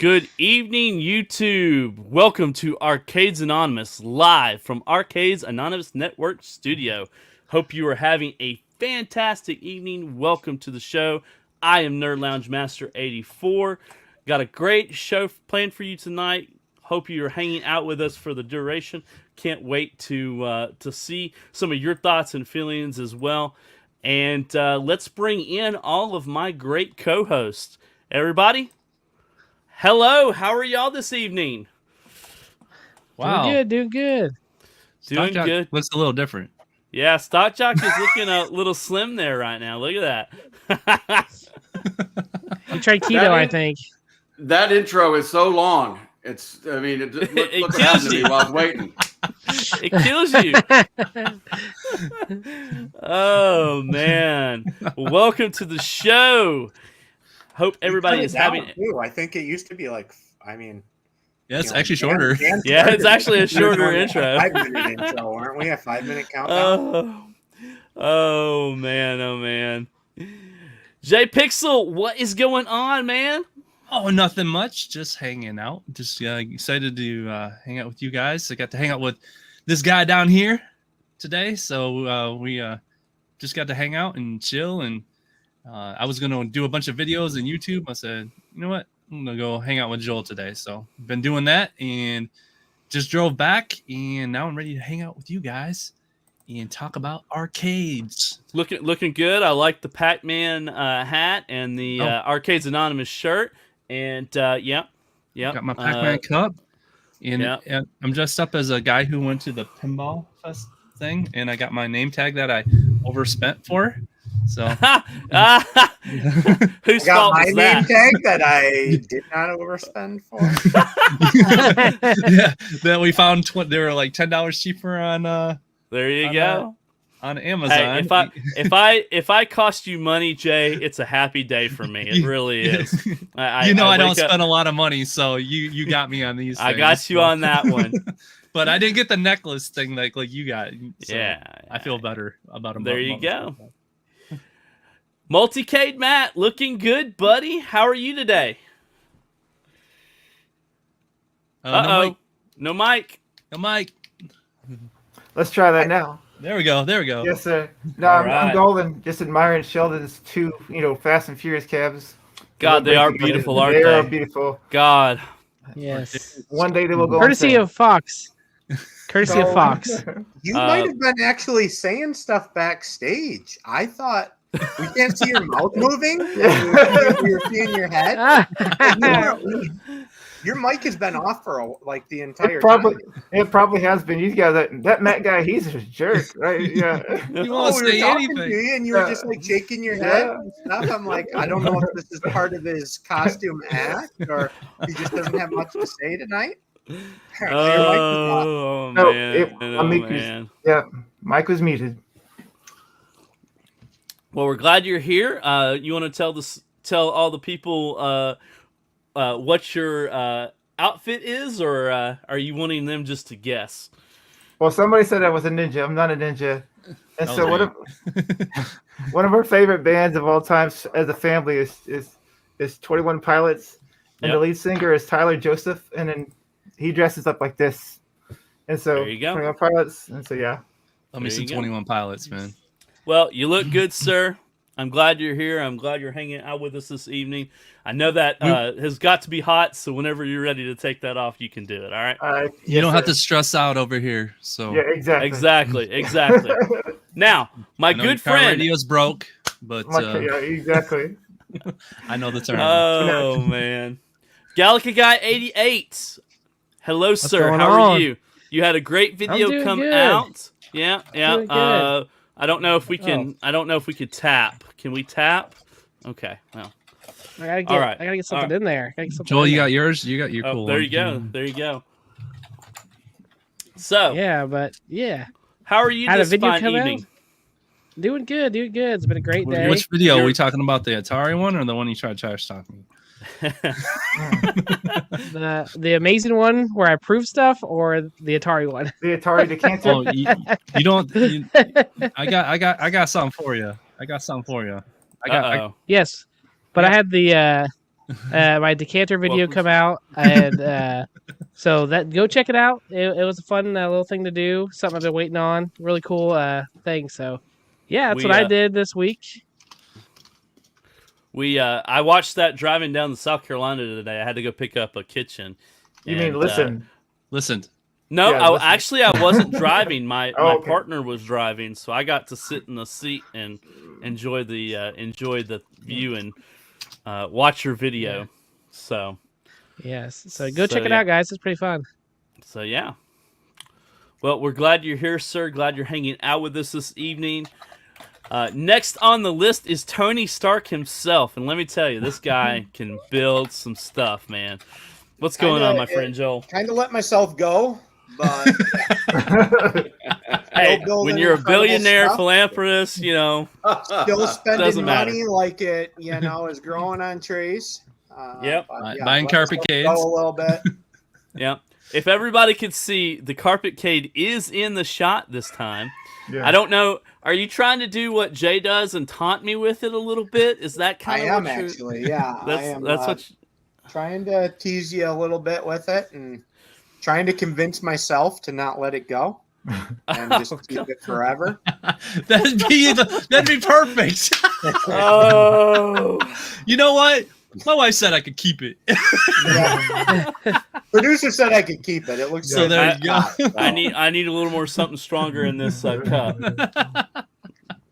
Good evening, YouTube. Welcome to Arcades Anonymous, live from Arcades Anonymous Network Studio. Hope you are having a fantastic evening. Welcome to the show. I am Nerd Lounge Master 84. Got a great show planned for you tonight. Hope you are hanging out with us for the duration. Can't wait to see some of your thoughts and feelings as well. And let's bring in all of my great co-hosts. Everybody, hello, how are y'all this evening? Wow. Doing good. Doing good. Looks a little different. Yeah, Stock Jock is looking a little slim there right now. Look at that. You tried keto, I think. That intro is so long. Look what happened to me while I was waiting. It kills you. Oh, man. Welcome to the show. Hope everybody is having it. I think it used to be like, yeah, it's actually shorter. Yeah, it's actually a shorter intro. 5-minute intro, aren't we? A 5-minute countdown. Oh man. J Pixel, what is going on, man? Oh, nothing much. Just hanging out. Just excited to hang out with you guys. I got to hang out with this guy down here today, so we just got to hang out and chill. And I was gonna do a bunch of videos on YouTube. I said, you know what? I'm gonna go hang out with Joel today. So been doing that and just drove back, and now I'm ready to hang out with you guys and talk about arcades. Looking good. I like the Pac-Man hat and the Arcades Anonymous shirt. And yeah. Got my Pac-Man cup, and I'm dressed up as a guy who went to the pinball fest thing, and I got my name tag that I overspent for. So whose I got fault my was name that? tag that I did not overspend for. yeah, that we found they were like $10 cheaper on There you go. On Amazon. Hey, if I cost you money, Jay, it's a happy day for me. It really is. I don't spend a lot of money, so you got me on these. I got you on that one. But I didn't get the necklace thing like you got. So yeah, I feel better about them. There you go. Multicade Matt, looking good, buddy. How are you today? No mic. Let's try that now. There we go. Yes, sir. No, I'm golden. Just admiring Sheldon's two, Fast and Furious cabs. God, they are beautiful, aren't they? They are beautiful. God. Yes. One day they will go. Courtesy of Fox. You might have been actually saying stuff backstage. I thought we can't see your mouth moving. You're seeing your head. Your mic has been off for the entire time. It probably has been. You guys, that Matt guy, he's a jerk, right? Yeah. You won't say anything, and you were just shaking your head and stuff. I'm like, I don't know if this is part of his costume act or he just doesn't have much to say tonight. Oh man! Yeah, Mike was muted. Well, we're glad you're here. You want to tell all the people what your outfit is, or are you wanting them just to guess? Well, somebody said I was a ninja. I'm not a ninja. And so one of our favorite bands of all time as a family is 21 Pilots, and the lead singer is Tyler Joseph, and then he dresses up like this. And so there you go. 21 Pilots, and so yeah. Let me see 21 Pilots, man. Well, you look good, sir. I'm glad you're here. I'm glad you're hanging out with us this evening. I know that has got to be hot, so whenever you're ready to take that off, you can do it. All right. You don't have to stress out over here. So yeah, exactly. Now, my good friend. Radio's broke, but yeah, exactly. I know the term. Oh man, Gallica Guy 88. Hello, sir. How on? are you? You had a great video come out. Yeah. I don't know if we can. I don't know if we could tap. Can we tap? Okay. Well. I gotta get something in there. Joel, you got yours. You got your cool. There you go. There you go. So. Yeah. How are you this fine evening? Doing good. It's been a great day. Which video are we talking about? The Atari one or the one you tried to trash talk me? The amazing one where I prove stuff, or the Atari one? The Atari decanter. Oh, you don't. I got something for you. Yes, but I had the my decanter video come out, and so that go check it out. It was a fun little thing to do. Something I've been waiting on. Really cool thing. So yeah, that's what I did this week. I watched that driving down to South Carolina today. I had to go pick up a kitchen. You mean listen? Listened. No, Yeah, listen. Actually I wasn't driving. My okay. partner was driving, so I got to sit in the seat and enjoy the view and watch your video. So yes, so go check it out, guys. It's pretty fun. So yeah. Well, we're glad you're here, sir. Glad you're hanging out with us this evening. Next on the list is Tony Stark himself, and let me tell you, this guy can build some stuff, man. What's going on, my friend Joel? Kind of let myself go, but hey, when you're a billionaire philanthropist, still spending doesn't matter. money like it, is growing on trees. Yep, buying carpet-cades a little bit. Yep. If everybody could see, the carpet-cade is in the shot this time. Yeah. I don't know. Are you trying to do what Jay does and taunt me with it a little bit? Is that kind of I am what you're... actually, yeah. That's what trying to tease you a little bit with it and trying to convince myself to not let it go and just keep it forever. That'd be perfect. Oh, you know what? My wife said I could keep it. Yeah. Producer said I could keep it. It looks so. There you go. I need a little more something stronger in this cup.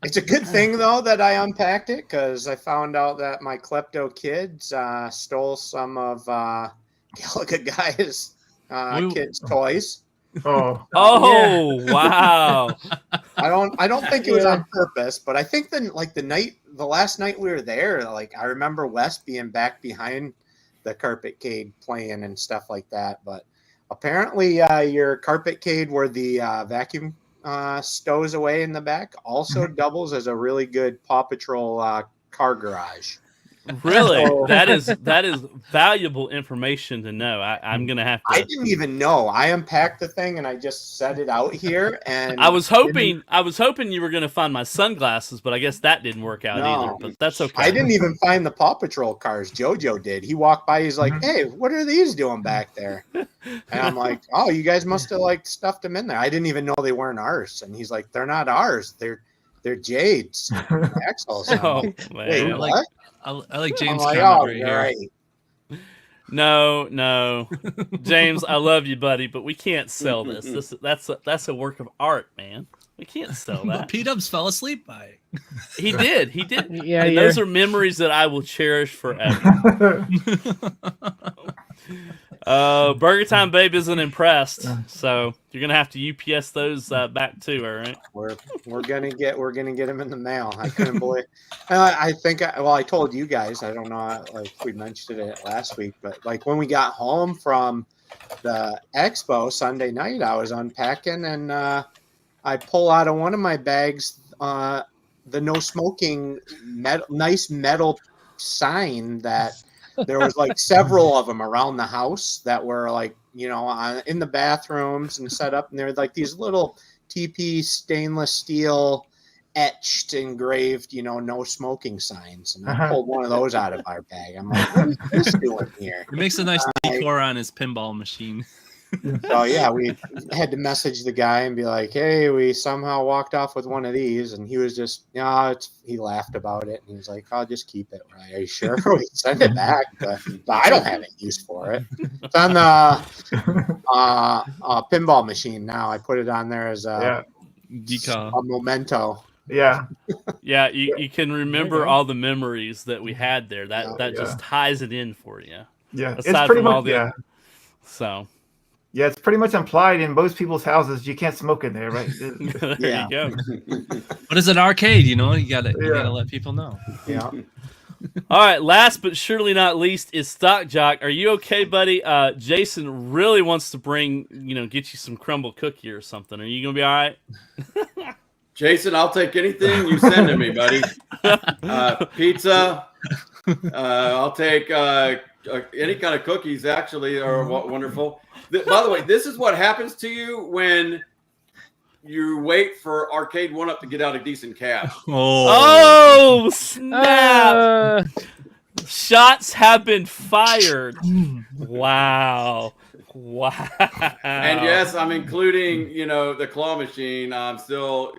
It's a good thing though that I unpacked it because I found out that my klepto kids stole some of Gallagher Guy's kids' toys. Oh. Wow! I don't think it was on purpose, but I think the last night we were there, like I remember Wes being back behind the carpet-cade playing and stuff like that. But apparently, your carpet-cade where the vacuum stows away in the back also doubles as a really good Paw Patrol car garage. Really? That is valuable information to know. I'm gonna have to. I didn't even know. I unpacked the thing and I just set it out here. And I was hoping you were gonna find my sunglasses, but I guess that didn't work out either. But that's okay. I didn't even find the Paw Patrol cars. JoJo did. He walked by. He's like, "Hey, what are these doing back there?" And I'm like, "Oh, you guys must have stuffed them in there." I didn't even know they weren't ours. And he's like, "They're not ours. They're Jade's." Axel's. Oh, man. Wait, what? I like James' like, comment right here. No, James, I love you, buddy, but we can't sell this. That's a work of art, man. We can't sell that. P-Dubs fell asleep by it. He did. Yeah, and those are memories that I will cherish forever. Burger Time Babe isn't impressed, so you're gonna have to UPS those back too. All right. We're gonna get them in the mail. I couldn't believe. I think I told you guys. I don't know. Like we mentioned it last week, but like when we got home from the expo Sunday night, I was unpacking and I pull out of one of my bags the no smoking nice metal sign that. There was like several of them around the house that were like, in the bathrooms and set up. And they're like these little TP stainless steel etched, engraved, no smoking signs. And I pulled one of those out of our bag. I'm like, what is this doing here? It makes a nice decor on his pinball machine. So yeah, we had to message the guy and be like, "Hey, we somehow walked off with one of these," and he was just, he laughed about it and he was like, "I'll just keep it." Are you sure? We send it back, but I don't have any use for it. It's on the pinball machine now. I put it on there as a memento. Yeah. Yeah, you can remember all the memories that we had there. That just ties it in for you. Yeah, Aside it's pretty from all much so. Yeah, it's pretty much implied in most people's houses. You can't smoke in there, right? There you go. But it's an arcade, you gotta let people know. Yeah. All right, last but surely not least is Stock Jock. Are you okay, buddy? Jason really wants to get you some crumble cookie or something. Are you gonna be all right? Jason, I'll take anything you send to me, buddy. Pizza. I'll take any kind of cookies. Actually, are wonderful. By the way, this is what happens to you when you wait for Arcade 1-Up to get out a decent cab. Oh, snap! Shots have been fired. Wow. And yes, I'm including, the claw machine. I'm still,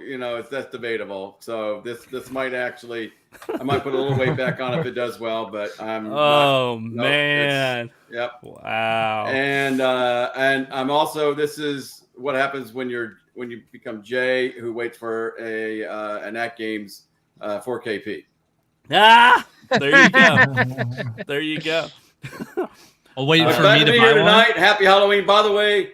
that's debatable. So this might actually, I might put a little weight back on if it does well, but I'm man. Yep. Wow. And I'm also, this is what happens when you become Jay, who waits for an At Games 4KP. Ah, there you go. There you go. I'll wait for glad me to to be buy here one. tonight. Happy Halloween. By the way,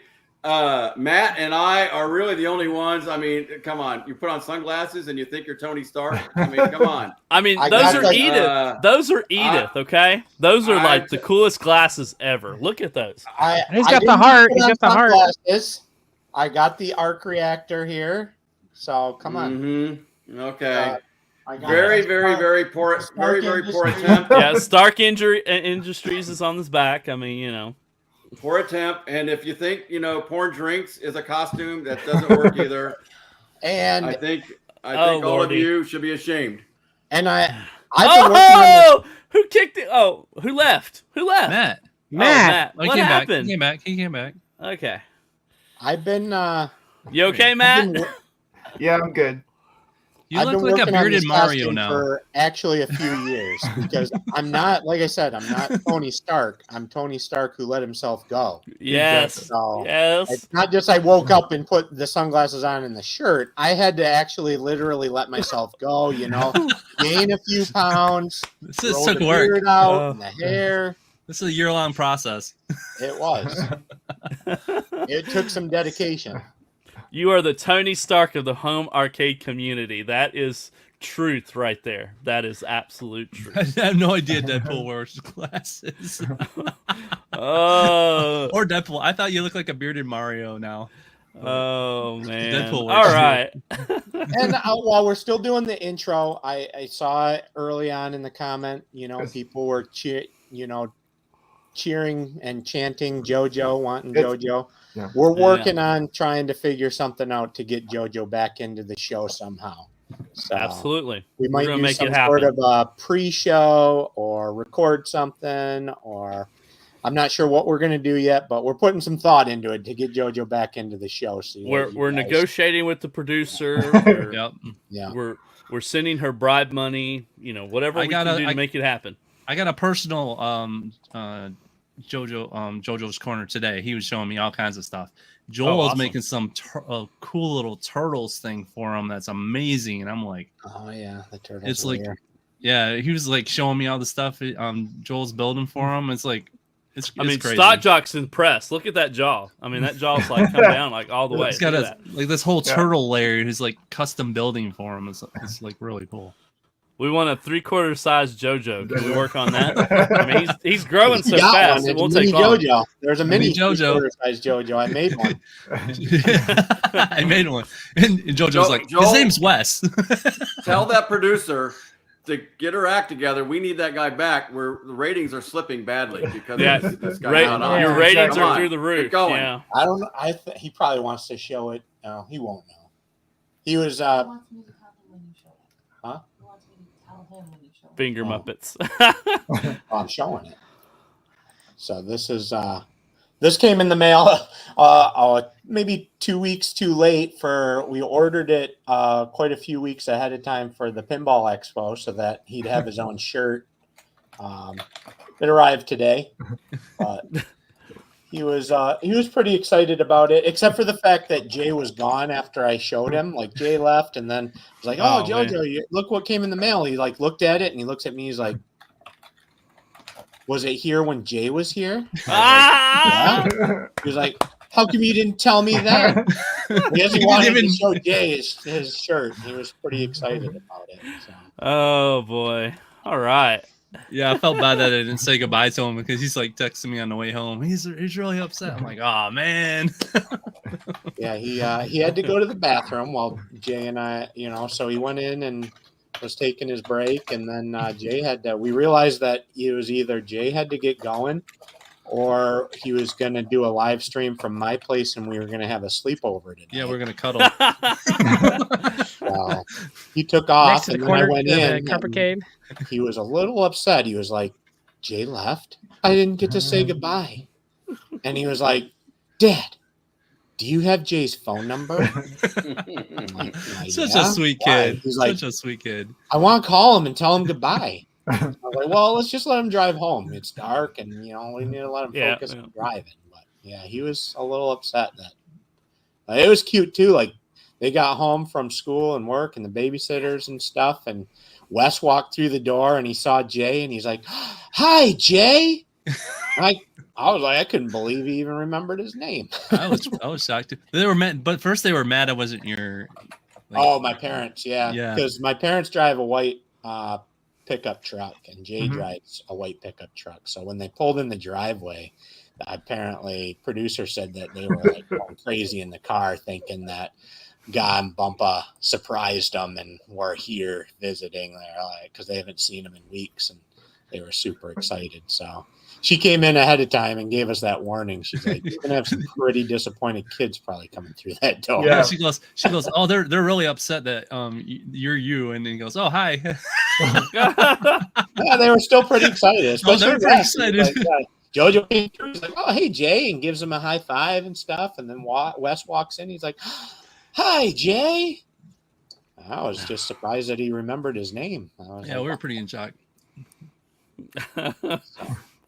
Matt and I are really the only ones. I mean, come on. You put on sunglasses and you think you're Tony Stark. I mean, come on. I mean, I those got are the- Edith. Those are Edith, okay? Those are like the coolest glasses ever. Look at those. He's got the heart. He's got the heart. Sunglasses. I got the arc reactor here. So come on. Mm-hmm. Okay. I got Very, it. very, very poor. Very, very poor Industries. attempt. Yeah, Stark Industries is on his back. I mean, Poor attempt. And if you think, porn drinks is a costume, that doesn't work either. And I think Oh, all Lordy. of you should be ashamed. I've been working on Oh, who kicked it? Oh, who left? Who left? Matt. Oh, Matt. Oh, he What came happened? back. He came back. Okay. I've been You okay, Matt? Yeah, I'm good. You I've look been like a working on bearded this Mario costume now. for actually a few years because I'm not, like I said, I'm not Tony Stark. I'm Tony Stark who let himself go. Yes. So Yes. it's not just I woke up and put the sunglasses on and the shirt. I had to actually literally let myself go, gain a few pounds, This grow took the work. beard out and the hair. This is a year-long process. It was. It took some dedication. You are the Tony Stark of the home arcade community. That is truth right there. That is absolute truth. I have no idea Deadpool wears glasses. Oh, Or Deadpool. I thought you looked like a bearded Mario now. oh man. Deadpool All works right. And while we're still doing the intro, I saw it early on in the comment. People were cheering and chanting JoJo, wanting JoJo. Yeah. We're working on trying to figure something out to get JoJo back into the show somehow. So Absolutely. we might We're gonna do make some it sort happen. of a pre-show or record something, or I'm not sure what we're going to do yet, but we're putting some thought into it to get JoJo back into the show. So We're negotiating with the producer. Yep. Yeah. We're sending her bribe money. Whatever we can do to make it happen. I got a personal JoJo's Corner today. He was showing me all kinds of stuff. Joel is awesome. making some cool little turtles thing for him that's amazing, and I'm like, Oh yeah, the turtles. it's are like, here. yeah, he was like showing me all the stuff Joel's building for him. It's like, it's crazy. Stock Jock's impressed. Look at that jaw. I mean, that jaw's like come down like all the way. It's got Look at that. like this whole turtle layer. He's like custom building for him. It's like really cool. We want a 3/4 size JoJo. Can we work on that? I mean, he's growing so You got fast. one. It It's won't a mini take long. JoJo. There's a mini Mini JoJo. size JoJo. I made one. I made one, and JoJo's like, Joel- his name's Wes. Tell that producer to get her act together. We need that guy back. Where the ratings are slipping badly because Yeah, this guy's not on. Your Yeah, ratings Come are on, through the get roof. going. Yeah. I don't know. He probably wants to show it. No, he won't know. He was. He wants me to tell him when you show it. Huh? He wants me to tell him when you show it. Finger Oh. Muppets. I'm showing it. So this is. This came in the mail. Maybe 2 weeks too late. We ordered it quite a few weeks ahead of time for the Pinball Expo, so that he'd have his own shirt. It arrived today. But he was pretty excited about it, except for the fact that Jay was gone after I showed him. Like Jay left, and then was like, "Oh, Oh, JoJo, look what came in the mail." He like looked at it, and he looks at me. He's like, "Was it here when Jay was here?" Ah! Yeah. He was like, "How come you didn't tell me that?" Because he wanted to show Jay his shirt. He was pretty excited about it. So. Oh boy. All right. Yeah, I felt bad that I didn't say goodbye to him because he's like texting me on the way home. He's really upset. I'm like, oh man. Yeah, he had to go to the bathroom while Jay and I, so he went in and was taking his break, and then Jay had to. We realized that it was either Jay had to get going, or he was going to do a live stream from my place, and we were going to have a sleepover tonight. Yeah, we're gonna cuddle. So he took off, Next to and the then I corner, went the in. and Carpacade. he was a little upset. He was like, Jay left. I didn't get to say goodbye. And he was like, Dad, do you have Jay's phone number? I'm like, Such "Yeah? a sweet Why?" kid. He's like, Such a sweet kid. I want to call him and tell him goodbye. I was like, well, let's just let him drive home. It's dark, and we need to let him focus on driving. But yeah, he was a little upset that it was cute too. Like they got home from school and work, and the babysitters and stuff. And Wes walked through the door, and he saw Jay, and he's like, "Hi, Jay." I was like, I couldn't believe he even remembered his name. I was shocked too. They were mad, but first they were mad I wasn't your. My parents, yeah, because my parents drive a white pickup truck, and Jay drives a white pickup truck. So when they pulled in the driveway, apparently producer said that they were like going crazy in the car, thinking that Guy and Bumpa surprised them and were here visiting there, because they haven't seen him in weeks, and they were super excited. So she came in ahead of time and gave us that warning. She's like, "You're gonna have some pretty disappointed kids probably coming through that door." Yeah, she goes, "Oh, they're really upset that you're you," and then he goes, "Oh, hi." Yeah, they were still pretty excited. Oh, they're pretty excited. Like, Jojo came through. He's like, "Oh, hey, Jay," and gives him a high five and stuff. And then Wes walks in. He's like, "Hi, Jay." I was just surprised that he remembered his name. We were pretty in shock.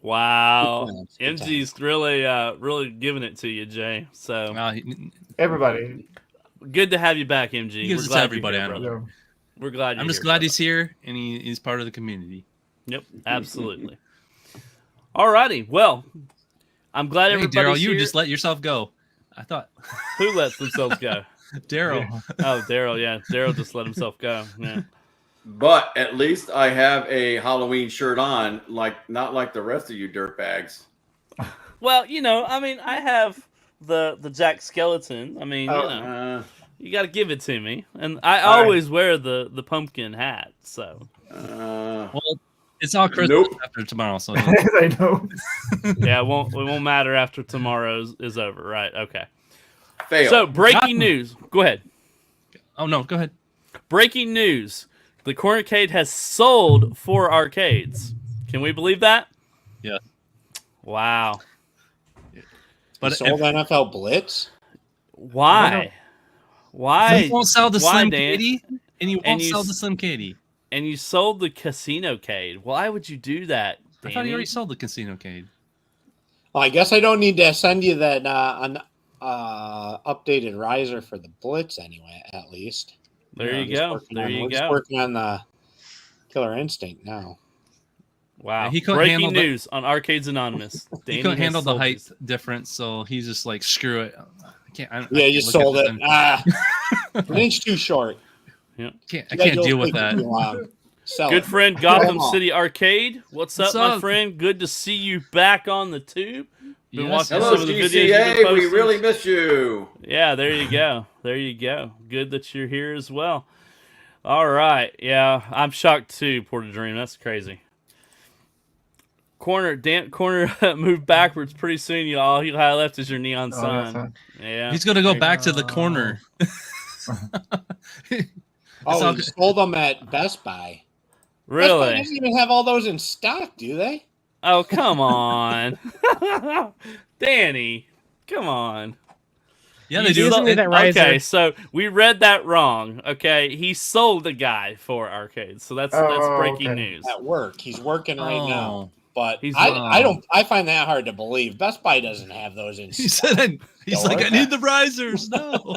Wow, MG's really giving it to you, Jay. So everybody, good to have you back, MG. He gives it to everybody. We're glad. I'm just glad he's here and he's part of the community. Yep, absolutely. Alrighty, well, I'm glad everybody's Daryl, here. you just let yourself go. I thought. Who lets themselves go? Daryl. Oh, Daryl. Yeah, Daryl just let himself go. Yeah. But at least I have a Halloween shirt on, not like the rest of you dirtbags. Well, I mean, I have the Jack Skeleton. I mean, you got to give it to me, and I always wear the pumpkin hat. So, well, it's all Christmas after tomorrow. So I know. Yeah, it won't matter after tomorrow is over, right? Okay. Fail. So, breaking news. Go ahead. Oh no, go ahead. Breaking news. The Cornercade has sold 4 arcades. Can we believe that? Yeah. Wow. But sold NFL Blitz? Why? Why? You won't sell the Slim Dan? Katie, and you won't sell the Slim Katie. And you sold the Casino Cade. Why would you do that, Danny? I thought you already sold the Casino Cade. Well, I guess I don't need to send you that updated riser for the Blitz anyway, at least. There you go. We're just working on the Killer Instinct now. Wow. Yeah, breaking news on Arcades Anonymous. He couldn't handle the height difference, so he's just like, screw it. You just sold it. An inch too short. Yeah. I can't deal with that. Good friend Gotham City Arcade. What's up, my friend? Good to see you back on the tube. Been watching Hello, some of the videos GCA. We really miss you. Yeah, there you go. There you go. Good that you're here as well. All right. Yeah, I'm shocked too, Porta Dream. That's crazy. Corner moved backwards pretty soon. All you have left is your neon sign. Yeah, he's gonna go back to the corner. He sold them at Best Buy. Really? Best Buy doesn't even have all those in stock, do they? Oh, come on. Danny, come on. Yeah, they do. Okay, so we read that wrong. Okay, he sold the guy for arcades, so that's breaking news. At work, he's working right now. But I find that hard to believe. Best Buy doesn't have those in stock. He's like, I need the risers. No.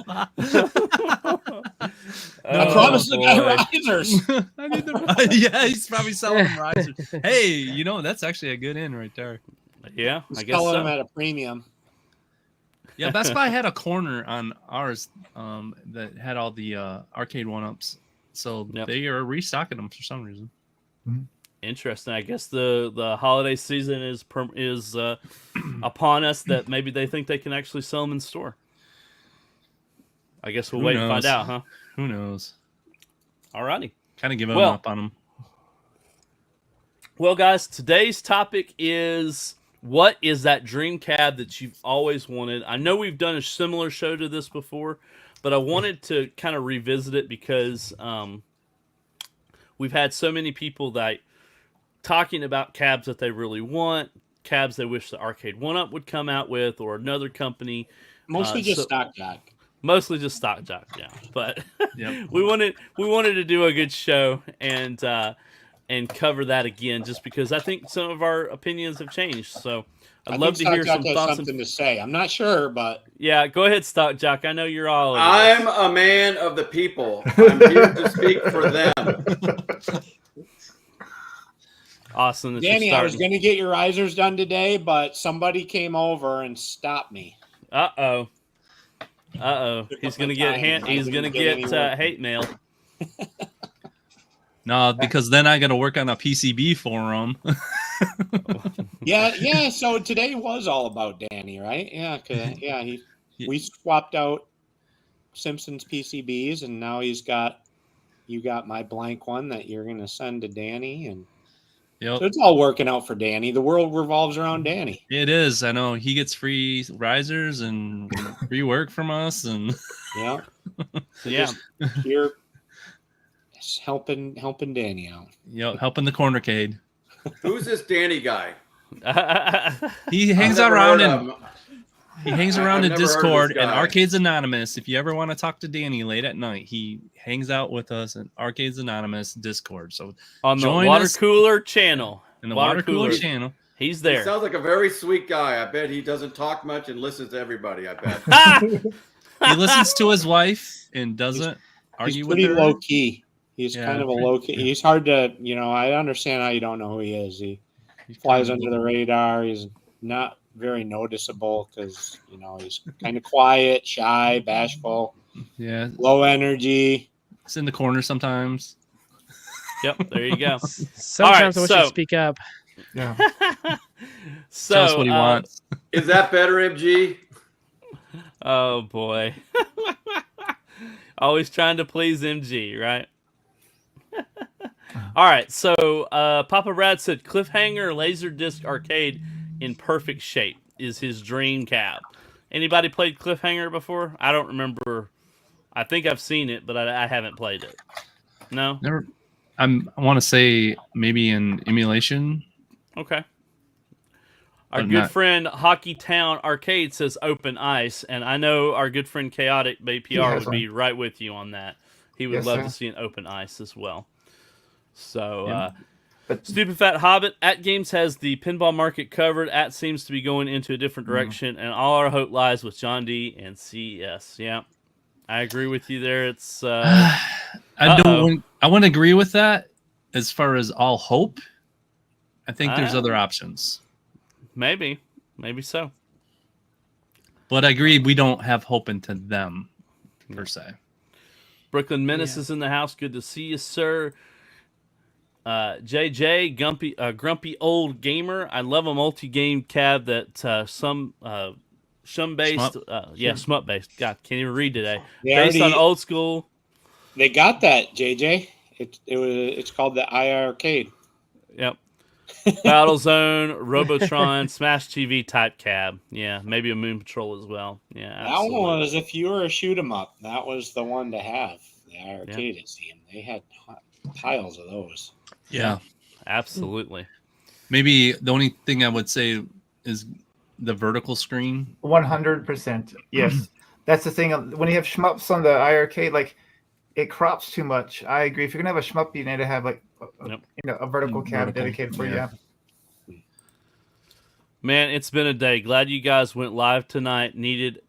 I promised the guy risers. I need the yeah, he's probably selling them risers. Hey, that's actually a good in right there. Yeah, I guess selling them at a premium. Yeah, Best Buy had a corner on ours that had all the arcade one-ups. So they are restocking them for some reason. Mm-hmm. Interesting. I guess the holiday season is upon us. That maybe they think they can actually sell them in store. I guess we'll wait and find out, huh? Who knows? Alrighty. Kind of giving up on them. Well, guys, today's topic is, what is that dream cab that you've always wanted? I know we've done a similar show to this before, but I wanted to kind of revisit it because we've had so many people that talking about cabs that they really want, cabs they wish the Arcade 1-Up would come out with, or another company. Mostly just Stock Jock. Mostly just Stock Jock, yeah. But Yep. we wanted to do a good show and cover that again, just because I think some of our opinions have changed. So I'd love to hear some thoughts. Something to say. I'm not sure, but yeah, go ahead, Stock Jock. I know you're all. I'm a man of the people. I'm here to speak for them. Awesome. Danny, I was going to get your risers done today, but somebody came over and stopped me. Uh-oh. He's going to get hate mail. No, because then I got to work on a PCB for him. Yeah. So today was all about Danny, right? Yeah, we swapped out Simpson's PCBs, and now you got my blank one that you're going to send to Danny, and Yep. so it's all working out for Danny. The world revolves around Danny. It is. I know he gets free risers and free work from us, and Yeah. So, yeah. You're helping Danny out. Helping the cornercade. Who's this Danny guy? He hangs I've never around heard in of him. I've never heard in of Discord this and guy. Arcades Anonymous. If you ever want to talk to Danny late at night, he hangs out with us in Arcades Anonymous Discord. So on the join Water us Cooler channel. in the Water Cooler channel. He's He there. sounds like a very sweet guy. I bet he doesn't talk much and listens to everybody. I bet. He listens to his wife and doesn't argue He's with pretty her. low key. He's Yeah, kind of a pretty- low key. He's hard to, I understand how you don't know who he is. He flies under the radar. He's not very noticeable because, he's kind of quiet, shy, bashful, Yeah, low energy. it's in the corner sometimes. Yep, there you go. Sometimes I wish so- you'd speak up. Yeah. So, Tell us what he wants. Is that better, MG? Oh boy. Always trying to please MG, right? All right, so Papa Brad said Cliffhanger Laserdisc Arcade in perfect shape is his dream cab. Anybody played Cliffhanger before? I don't remember. I think I've seen it, but I haven't played it. No? Never. I want to say maybe in emulation. Okay. Our But good not- friend Hockey Town Arcade says open ice, and I know our good friend Chaotic Bay PR Yes, would be right with you on that. He would Yes, love sir. to see an open ice as well. So, Yeah. But- Stupid Fat Hobbit at Games has the pinball market covered. At seems to be going into a different Mm-hmm. direction, and all our hope lies with John D and CES. Yeah, I agree with you there. It's I wouldn't agree with that as far as all hope. I think there's other options. maybe so. But I agree we don't have hope into them per se. Brooklyn Menace is in the house. Good to see you, sir. JJ, grumpy old gamer. I love a multi-game cab that shum-based, smut-based. God, can't even read today. Based on old school. They got that, JJ. It's called the IR Arcade. Yep. Battlezone, Robotron, Smash TV type cab. Yeah, maybe a Moon Patrol as well. Yeah, absolutely. That one was, if you were a shoot 'em up, that was the one to have. The IR Arcade, it seemed. They had piles of those. Yeah. Absolutely. Maybe the only thing I would say is the vertical screen. 100%. Yes. That's the thing. When you have shmups on the IRK, like it crops too much. I agree. If you're gonna have a shmup, you need to have like a vertical cab Vertical, dedicated for yeah. you. Man, it's been a day. Glad you guys went live tonight. Needed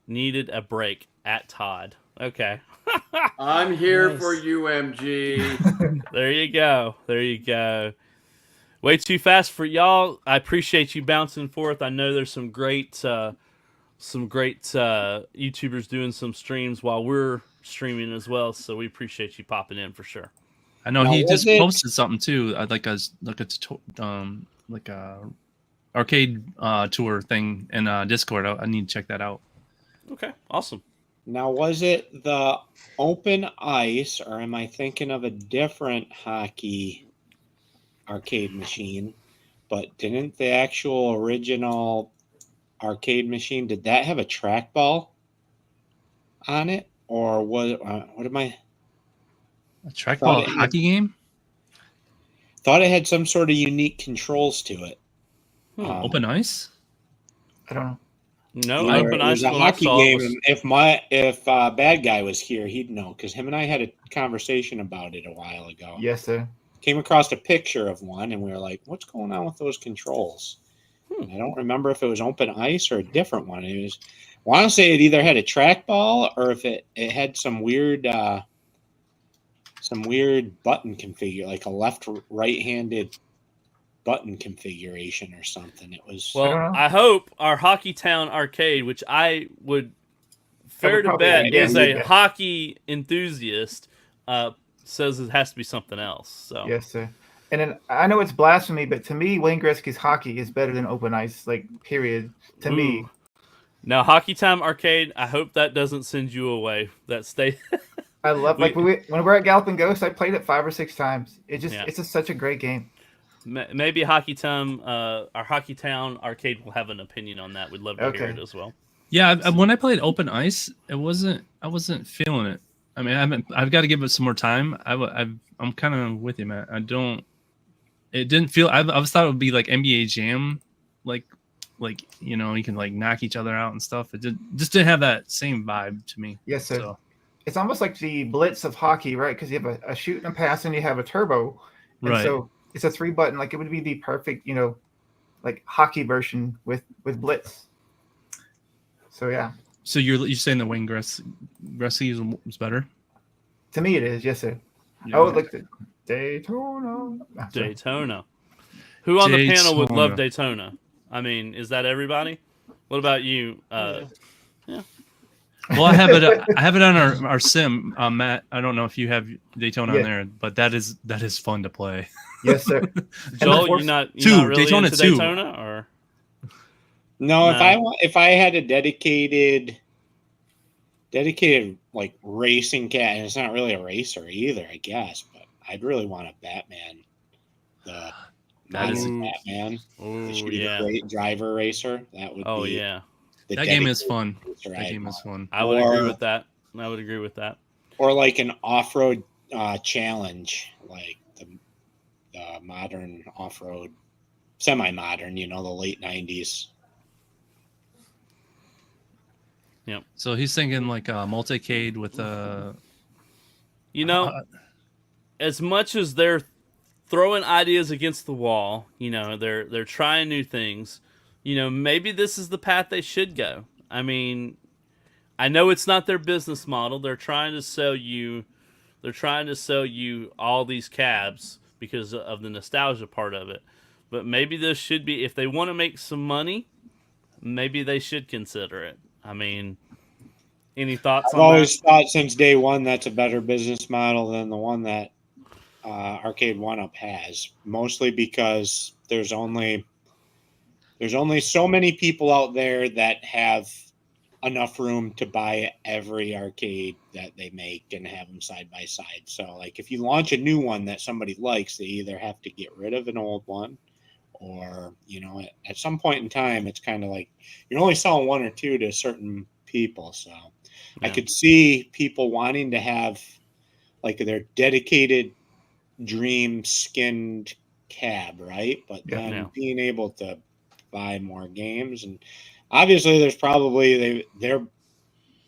a break at Todd. Okay. I'm here Nice. for you, MG. There you go. Way too fast for y'all. I appreciate you bouncing forth. I know there's some great YouTubers doing some streams while we're streaming as well. So we appreciate you popping in for sure. I know Now, he was just it- posted something too, like a arcade tour thing in Discord. I need to check that out. Okay, awesome. Now, was it the open ice, or am I thinking of a different hockey arcade machine? But didn't the actual original arcade machine, did that have a trackball on it? Or was it, what am I? A trackball it had- hockey game? thought it had some sort of unique controls to it. Open Ice? I don't know. No, It Open was Ice a when I hockey saw game. it was, If Bad Guy was here, he'd know because him and I had a conversation about it a while ago. Yes, sir. Came across a picture of one, and we were like, "What's going on with those controls?" I don't remember if it was Open Ice or a different one. It was. I want to say it either had a trackball or if it had some weird button configure, like a right-handed button configuration or something. It was well, don't know. I hope our Hockey Town arcade, which I would fair to probably bet be, is yeah. a hockey enthusiast, says it has to be something else. So Yes, sir. And then I know it's blasphemy, but to me, Wayne Gretzky's hockey is better than Open Ice. Like, period. To me. Ooh. Now, Hockey Time Arcade, I hope that doesn't send you away. That stay. I love like when we're at Galloping Ghost, I played it 5 or 6 times. It's just such a great game. Maybe Hockey Time, our Hockey Town Arcade will have an opinion on that. We'd love to hear it as well. Yeah, when I played Open Ice, I wasn't feeling it. I mean, I've got to give it some more time. I'm kind of with you, man. It didn't feel. I thought it would be like NBA Jam, like you know, you can like knock each other out and stuff. It just didn't have that same vibe to me. Yes, sir. So, It's almost like the blitz of hockey, right? Because you have a shoot and a pass, and you have a turbo. And right. so it's a 3-button. Like it would be the perfect, like hockey version with blitz. So yeah. So you're saying the Wayne Gretzky was better? To me, it is. Yes, sir. Yeah. Oh, look, the Daytona. Daytona. Who on the panel would love Daytona? I mean, is that everybody? What about you? Yeah. Well, I have it on our sim, Matt. I don't know if you have Daytona on there, but that is fun to play. Yes, sir. Joel, you're not really Daytona into 2. Daytona, or no? If I had a dedicated like racing cat, and it's not really a racer either, I guess, but I'd really want a Batman. That is Batman. Oh yeah, great driver racer. That would. Oh be yeah. That game is fun. That game is fun. I would agree with that. Or like an off-road challenge, like the modern off-road, semi-modern. The late '90s. Yep. So he's thinking like a multicade with a. As much as they're throwing ideas against the wall, they're trying new things. Maybe this is the path they should go. I mean, I know it's not their business model. They're trying to sell you all these cabs because of the nostalgia part of it. But maybe this should be, if they want to make some money, maybe they should consider it. I mean, any thoughts on that? I've always thought since day one that's a better business model than the one that Arcade 1-Up has, mostly because there's only so many people out there that have enough room to buy every arcade that they make and have them side by side. So like if you launch a new one that somebody likes, they either have to get rid of an old one, or at some point in time it's kind of like you're only selling one or two to certain people. So I could see people wanting to have like their dedicated dream skinned cab, right? But then being able to buy more games, and obviously there's probably their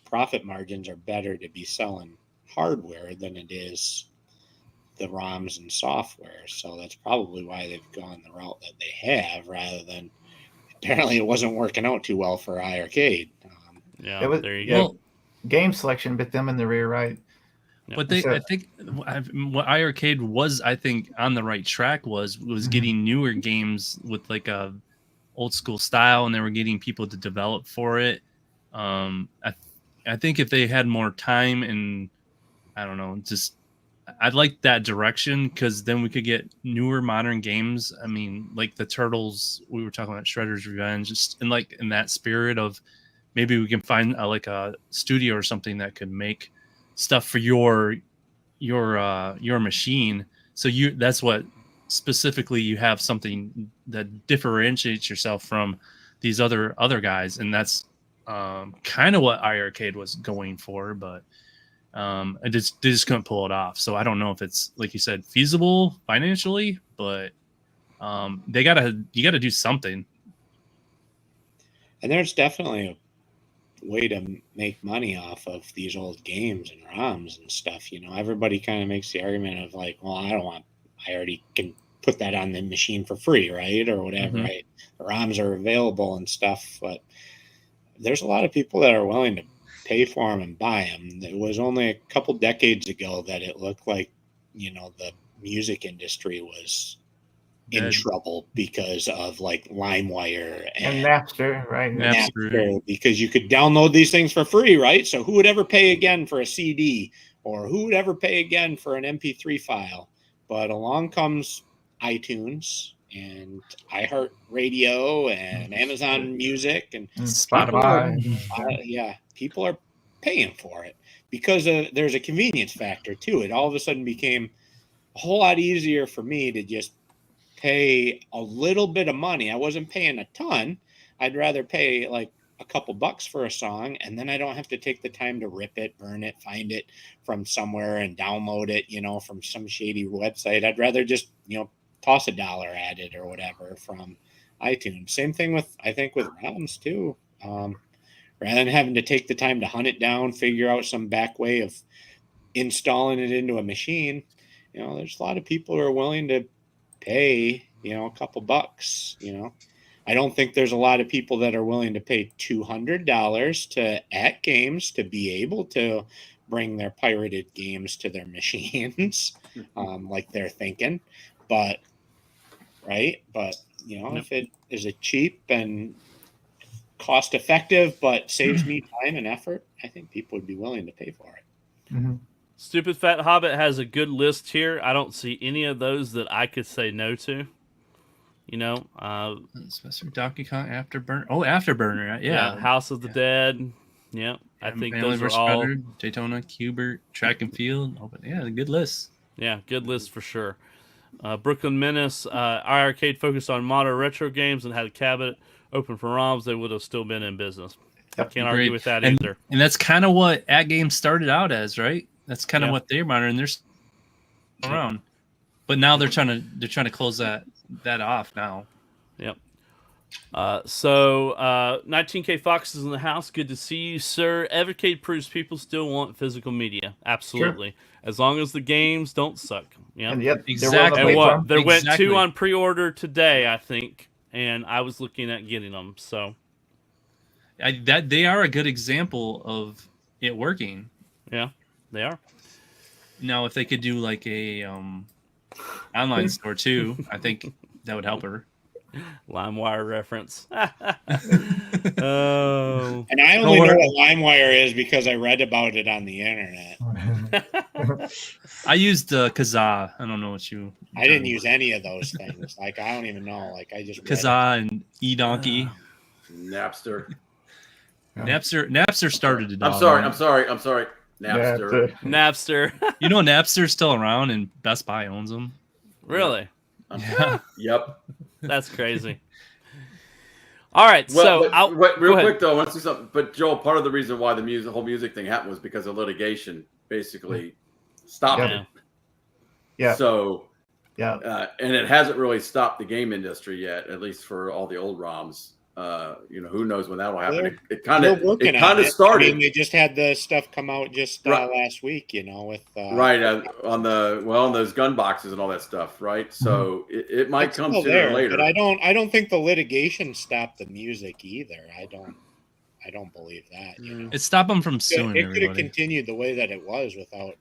profit margins are better to be selling hardware than it is the ROMs and software. So that's probably why they've gone the route that they have, rather than apparently it wasn't working out too well for iArcade. There you go. Game selection bit them in the rear, right? But I think what iArcade was, I think, on the right track was getting newer games with like a old school style, and they were getting people to develop for it. I think if they had more time, and I don't know, just I'd like that direction, because then we could get newer modern games. I mean, like the Turtles, we were talking about Shredder's Revenge, just in that spirit of maybe we can find like a studio or something that could make stuff for your machine. So that's what specifically you have something that differentiates yourself from these other guys, and that's kind of what iArcade was going for, but they just couldn't pull it off. So I don't know if it's, like you said, feasible financially, but you gotta do something. And there's definitely a way to make money off of these old games and ROMs and stuff. Everybody kind of makes the argument of like, well, I already can put that on the machine for free, right? Or whatever, Mhm. right? The ROMs are available and stuff, but there's a lot of people that are willing to pay for them and buy them. It was only a couple decades ago that it looked like, the music industry was in Dead. trouble because of like LimeWire And and Napster, right? Napster. because you could download these things for free, right? So who would ever pay again for a CD, or who would ever pay again for an MP3 file? But along comes iTunes and iHeartRadio and Amazon Music, and Spotify. people are paying for it because there's a convenience factor to it. All of a sudden became a whole lot easier for me to just pay a little bit of money. I wasn't paying a ton. I'd rather pay like a couple bucks for a song, and then I don't have to take the time to rip it, burn it, find it from somewhere and download it, from some shady website. I'd rather just, toss $1 at it or whatever from iTunes. Same thing I think with ROMs too. Rather than having to take the time to hunt it down, figure out some back way of installing it into a machine, there's a lot of people who are willing to pay, a couple bucks. I don't think there's a lot of people that are willing to pay $200 at games to be able to bring their pirated games to their machines, like they're thinking. But if it is a cheap and cost effective but saves me time and effort, I think people would be willing to pay for it. Mm-hmm. Stupid Fat Hobbit has a good list here. I don't see any of those that I could say no to. Especially Donkey Kong Afterburner. Oh, Afterburner, yeah. House of the Dead. Yeah, I think those are all Predator, Daytona, Cubert, Track and Field. Oh, but yeah, good list. Yeah, good list for sure. Brooklyn Menace, our arcade focused on modern retro games and had a cabinet open for ROMs. They would have still been in business. I can't argue with that either. And that's kind of what At Games started out as, right? That's kind of what they're monitoring. They're still around, but now they're trying to close that off now. Yep. So 19K Fox is in the house. Good to see you, sir. Evercade proves people still want physical media. Absolutely. Sure. As long as the games don't suck. Yeah. And yet, exactly. There went 2 on pre-order today, I think, and I was looking at getting them. So that they are a good example of it working. Yeah, they are. Now, if they could do like a online store too, I think that would help her. LimeWire reference. Oh. And I only know what LimeWire is because I read about it on the internet. I used Kazaa. I don't know what you. I didn't use any of those things. Like I don't even know. Like I just Kazaa and eDonkey. Napster. Napster started it. I'm sorry. Napster. You know Napster's still around and Best Buy owns them. Really? Yeah. Yep. That's crazy. All right, real quick though, I want to say something. But Joel, part of the reason why the whole music thing happened was because of litigation, basically stopped it. Yeah. So, and it hasn't really stopped the game industry yet, at least for all the old ROMs. Who knows when that will happen? It kind of started. I mean, they just had the stuff come out just last week, with on those gun boxes and all that stuff, right? So it might come sooner or later. But I don't think the litigation stopped the music either. I don't believe that. It stopped them from suing. It could have continued the way that it was without.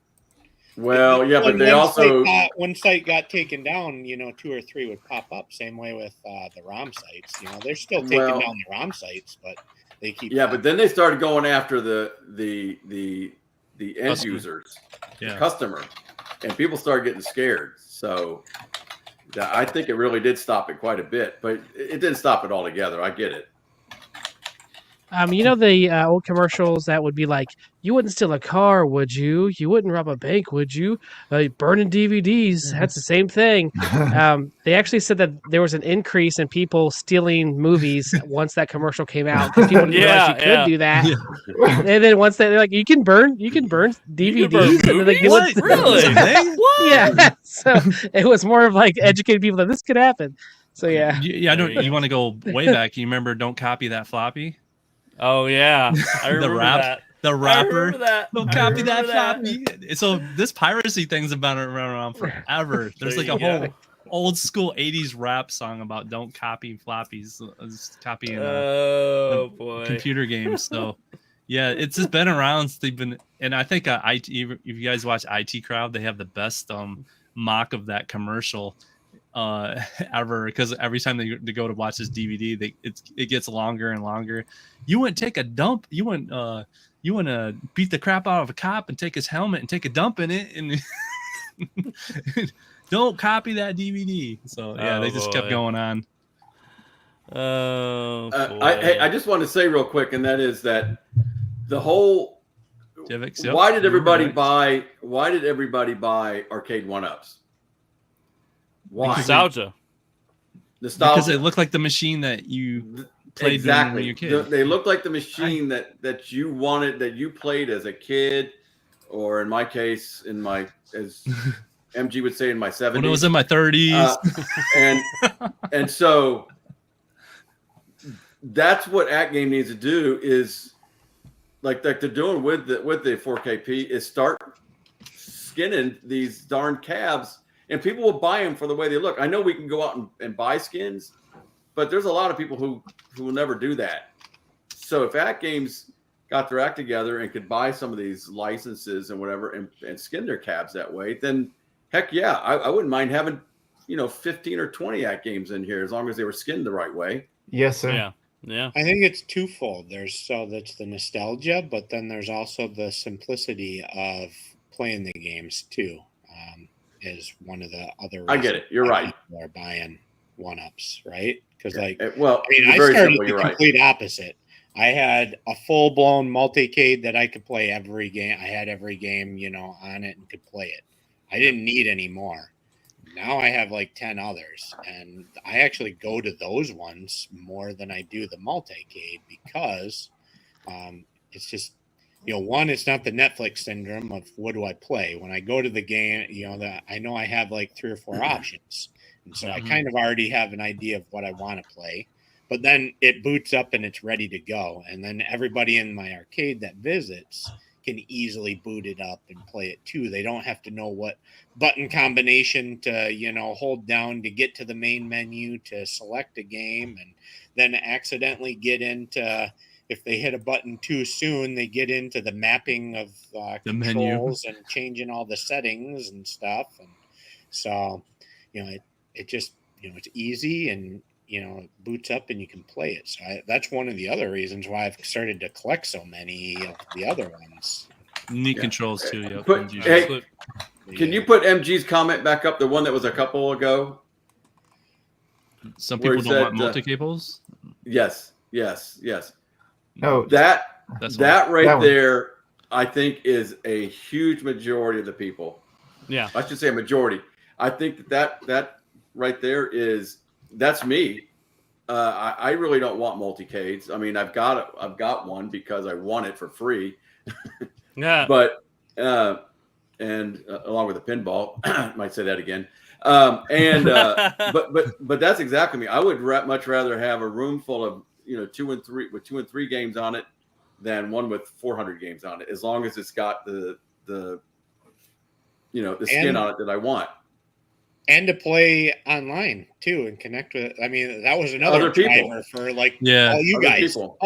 Well, yeah, but they also one site got taken down. 2 or 3 would pop up. Same way with the ROM sites. They're still taking down the ROM sites, but they keep. Yeah, but then they started going after the end users, the customer, and people started getting scared. So I think it really did stop it quite a bit, but it didn't stop it altogether. I get it. You know the old commercials that would be like, "You wouldn't steal a car, would you? You wouldn't rob a bank, would you? Burning DVDs, that's the same thing." They actually said that there was an increase in people stealing movies once that commercial came out because people didn't realize you could do that. Yeah. And then once they're like, you can burn DVDs, You can burn and then like, they movies? would, Really? Same thing? yeah. So it was more of like educating people that this could happen. So yeah. Yeah, I don't. You want to go way back? You remember "Don't Copy That Floppy"? Oh yeah, I remember that. The rapper. I remember that. Don't copy that floppy. So this piracy thing's been around forever. There's like a whole old school 80s rap song about don't copy floppies. Copying boy. computer games. So yeah, it's just been around since they've been. And I think IT, if you guys watch IT Crowd, they have the best mock of that commercial ever, because every time they go to watch this DVD, it gets longer and longer. You wouldn't take a dump. You wouldn't beat the crap out of a cop and take his helmet and take a dump in it, and don't copy that DVD. So yeah, they just kept going on. I just want to say real quick, and that is that the whole why did everybody buy arcade 1-ups? Why? Nostalgia. Because they look like the machine that you played exactly. when you were a kid. They look like the machine that you wanted, that you played as a kid, or in my case, as MG would say, in my 70s. When I was in my 30s. And so that's what AtGame needs to do, is like they're doing with the 4KP, is start skinning these darn cabs. And people will buy them for the way they look. I know we can go out and buy skins, but there's a lot of people who will never do that. So if AtGames got their act together and could buy some of these licenses and whatever and skin their cabs that way, then heck yeah, I wouldn't mind having 15 or 20 AtGames in here as long as they were skinned the right way. Yes, sir. Yeah. I think it's twofold. That's the nostalgia, but then there's also the simplicity of playing the games too. Is one of the other. I get it. You're right. People are buying 1-ups, right? Because I I started the complete opposite. I had a full-blown multicade that I could play every game. I had every game, on it and could play it. I didn't need any more. Now I have like 10 others, and I actually go to those ones more than I do the multicade because it's just. One, it's not the Netflix syndrome of what do I play. When I go to the game, I know I have like 3 or 4 options. And so I kind of already have an idea of what I want to play. But then it boots up and it's ready to go. And then everybody in my arcade that visits can easily boot it up and play it too. They don't have to know what button combination to, hold down to get to the main menu to select a game, and then accidentally get into... If they hit a button too soon, they get into the mapping of controls and changing all the settings and stuff. And so, it just, it's easy and, it boots up and you can play it. So that's one of the other reasons why I've started to collect so many of the other ones. Neat controls too. Can you put MG's comment back up? The one that was a couple ago. Some people don't want multi-cables. Yes. No, that right there, I think, is a huge majority of the people. Yeah, I should say a majority. I think that right there that's me. I really don't want multicades. I mean, I've got one because I won it for free. Yeah, but and along with a pinball, might say that again. But that's exactly me. I would much rather have a room full of 2 and 3 games on it than one with 400 games on it, as long as it's got the skin on it that I want. And to play online too and connect with, that was another driver for all you guys. People.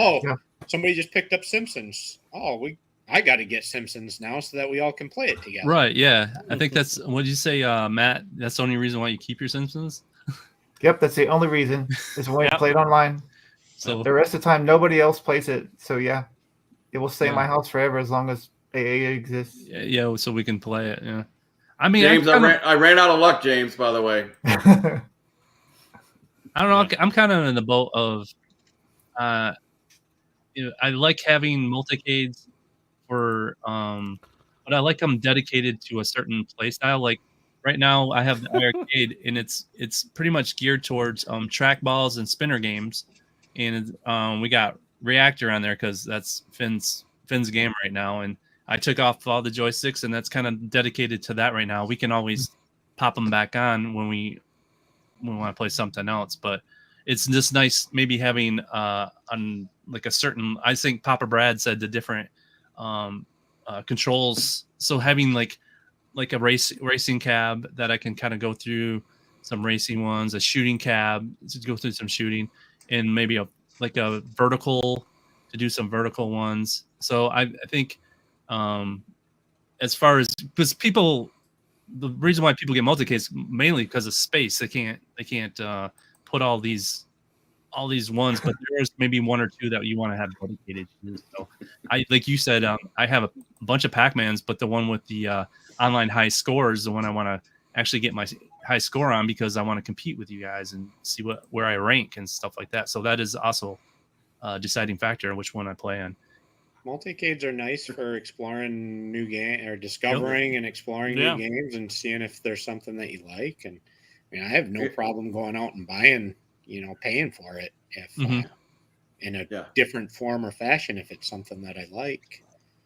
Somebody just picked up Simpsons. I got to get Simpsons now so that we all can play it together. Right. Yeah. I think that's, what did you say, Matt? That's the only reason why you keep your Simpsons? Yep. That's the only reason, is when you play it online. So the rest of the time, nobody else plays it. So yeah, it will stay in my house forever as long as AA exists. Yeah. So we can play it. Yeah. James, I ran out of luck, James, by the way. I don't know. I'm kind of in the boat of, I like having multicades for but I like them dedicated to a certain play style. Like right now I have the arcade and it's pretty much geared towards trackballs and spinner games. And we got Reactor on there because that's Finn's game right now. And I took off all the joysticks and that's kind of dedicated to that right now. We can always pop them back on when we want to play something else, but it's just nice maybe having on like a certain, I think Papa Brad said the different controls, so having like a racing cab that I can kind of go through some racing ones, a shooting cab to go through some shooting, and maybe a vertical to do some vertical ones. So I think as far as, because people, the reason why people get multicades mainly because of space. They can't put all these ones, but there's maybe one or two that you want to have dedicated to. So I, like you said, I have a bunch of Pac-Mans, but the one with the online high score is the one I want to actually get my high score on, because I want to compete with you guys and see where I rank and stuff like that. So that is also a deciding factor in which one I play on. Multicades are nice for exploring new game or discovering and exploring new games and seeing if there's something that you like. And I mean, I have no problem going out and buying, paying for it if in a different form or fashion if it's something that I like.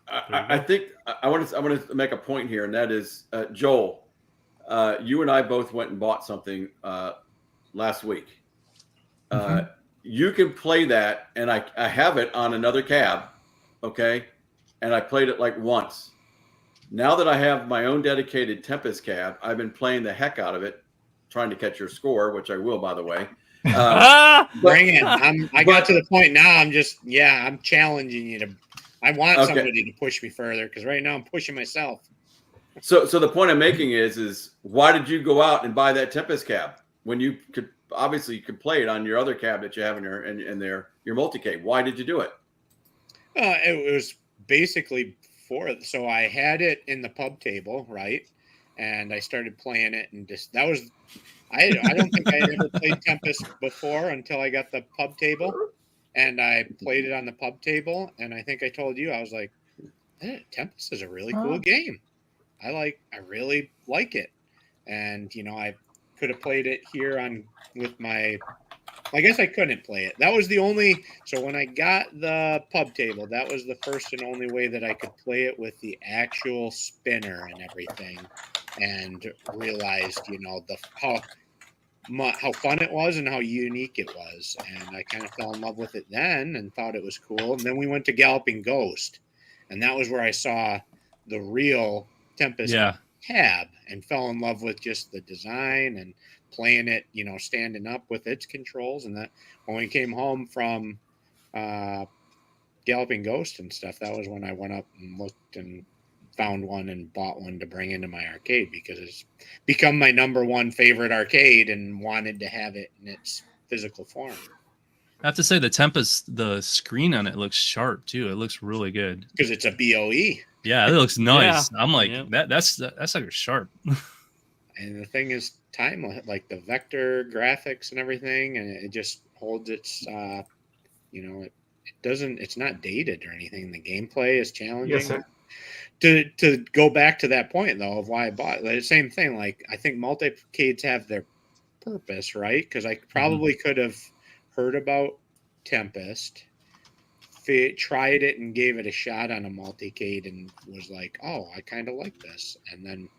I think I want to make a point here, and that is, Joel, you and I both went and bought something last week. You can play that, and I have it on another cab. Okay. And I played it like once. Now that I have my own dedicated Tempest cab, I've been playing the heck out of it, trying to catch your score, which I will, by the way. Bring it. I got to the point now. I'm challenging you to, I want somebody to push me further, because right now I'm pushing myself. So the point I'm making is why did you go out and buy that Tempest cab when you could play it on your other cab that you have in your multicade? Why did you do it? It was basically so I had it in the pub table, right? And I started playing it, and I don't think I had ever played Tempest before until I got the pub table, and I played it on the pub table. And I think I told you, I was like, Tempest is a really cool game. I really like it. And, I could have played it here with my, I guess I couldn't play it. That was the only, so when I got the pub table, that was the first and only way that I could play it with the actual spinner and everything, and realized, how fun it was and how unique it was. And I kind of fell in love with it then and thought it was cool. And then we went to Galloping Ghost, and that was where I saw the real Tempest cab and fell in love with just the design and playing it, standing up with its controls. And that when we came home from Galloping Ghost and stuff, that was when I went up and looked and found one and bought one to bring into my arcade, because it's become my number one favorite arcade and wanted to have it in its physical form. I have to say the Tempest, the screen on it looks sharp too. It looks really good because it's a BOE. Yeah, it looks nice. I'm like, that's like sharp. And the thing is, like the vector graphics and everything, and it just holds its, it's not dated or anything. The gameplay is challenging. Yes, sir. To go back to that point though of why I bought the same thing, like I think multicades have their purpose, right? Because I probably could have heard about Tempest, tried it and gave it a shot on a multicade and was like, oh, I kind of like this. And then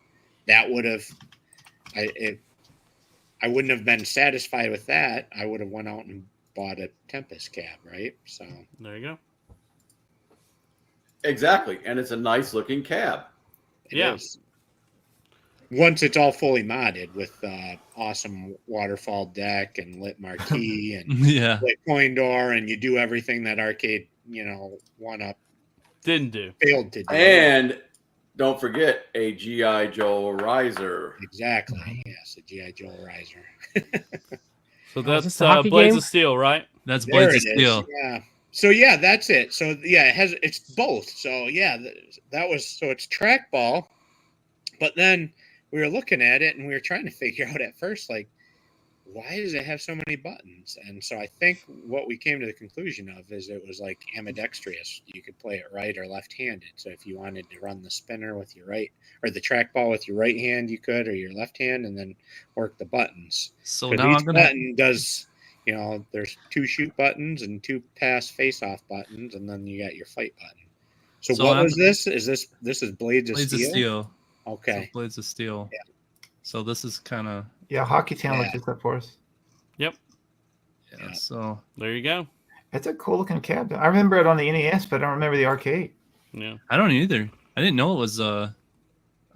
that would have, I wouldn't have been satisfied with that. I would have went out and bought a Tempest cab, right? So there you go. Exactly. And it's a nice looking cab. It is. Once it's all fully modded with awesome waterfall deck and lit marquee and lit coin door, and you do everything that arcade, failed to do. And don't forget a G.I. Joe riser. Exactly. Yes, a G.I. Joe riser. So that's Blades of Steel, right? That's Blades of Steel. Yeah. So that's it. So it's both. So it's trackball, but then we were looking at it and we were trying to figure out at first, like, why does it have so many buttons? And so I think what we came to the conclusion of is it was like ambidextrous. You could play it right or left-handed. So if you wanted to run the spinner with your right or the trackball with your right hand, you could, or your left hand, and then work the buttons. So Because now each I'm gonna. button does, there's 2 shoot buttons and 2 pass face-off buttons, and then you got your fight button. So what was this? Is this is Blades of Blades Steel? of Steel. Okay. So Blades of Steel. Yeah. So this is kind of. Yeah, Hockey Town Yeah. looked this up for us. Yep. Yeah. So There you go. It's a cool looking cab. I remember it on the NES, but I don't remember the arcade. Yeah. I don't either. I didn't know it was a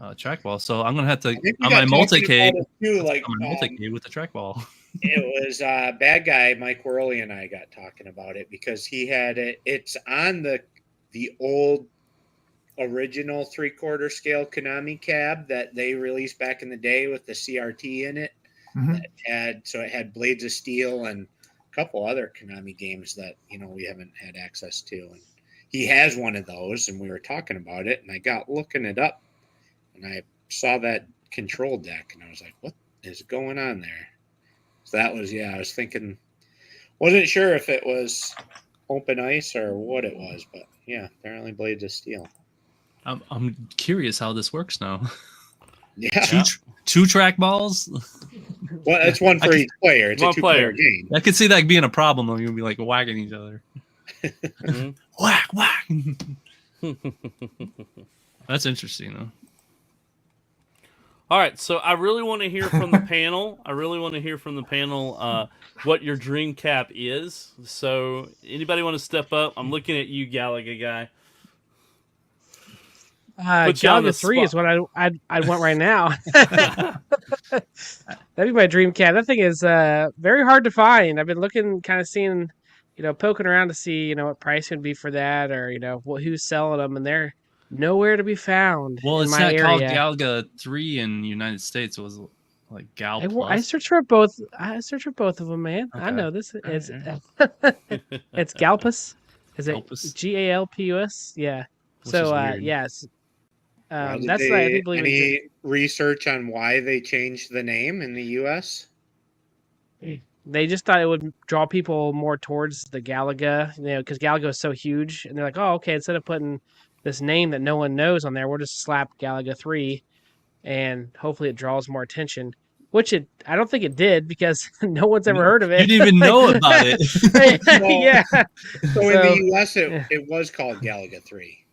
trackball. So I'm gonna have to I think we on my got talking multicade. about it too, like On my multicade with the trackball. it was bad guy Mike Worley and I got talking about it because he had it. It's on the old original 3/4 scale Konami cab that they released back in the day with the CRT in it. Mhm. It had Blades of Steel and a couple other Konami games that we haven't had access to. And he has one of those, and we were talking about it, and I got looking it up, and I saw that control deck, and I was like, "What is going on there?" So that was I was thinking, wasn't sure if it was open ice or what it was, but yeah, apparently Blades of Steel. I'm curious how this works now. Yeah. Two trackballs. Well, it's one for each player. It's One a 2-player player. game. I could see that being a problem though. You'll be like whacking each other. Mhm. Whack whack. That's interesting though. All right, so I really want to hear from the panel. What your dream cap is. So anybody want to step up? I'm looking at you, Galaga guy. Put you on the Galaga 3 is spot. what I'd want right now. That'd be my dream cat. That thing is very hard to find. I've been looking, kind of seeing, poking around to see, what price would be for that, or who's selling them, and they're nowhere to be found. Well, in it's my not called area. Galaga 3 in the United States. It was like Gal I Plus. searched for both. I searched for both of them, man. I Okay. know this is. Alright. It's Galpus. Is it Galpus. GALPUS? Yeah. Which So is weird. yes. Did That's they- I believe any research on why they changed the name in the U.S.? they just thought it would draw people more towards the Galaga, because Galaga is so huge, and they're like, oh, okay, instead of putting this name that no one knows on there, we'll just slap Galaga 3, and hopefully it draws more attention. Which I don't think it did, because no one's ever heard of it. You didn't even know about it. Yeah. So in the So, U.S., yeah. it was called Galaga 3.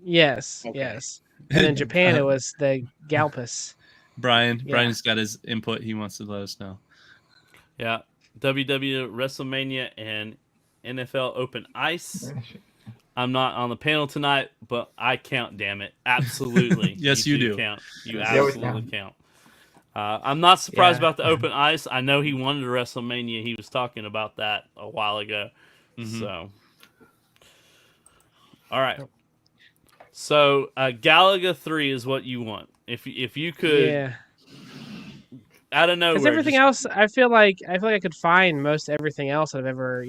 Yes. Okay. Yes. And in Japan, it was the Galpus. Brian's Yeah. got his input. He wants to let us know. Yeah. WWE, WrestleMania, and NFL Open Ice. I'm not on the panel tonight, but I count, damn it. Absolutely. Yes, you do. Count. You Yeah, we absolutely count. I'm not surprised Yeah. about the Open Ice. I know he wanted a WrestleMania. He was talking about that a while ago. Mhm. So, all right. So, Galaga 3 is what you want. If you could, Yeah. out of nowhere. Because everything else, I feel like I could find most everything else that I've ever,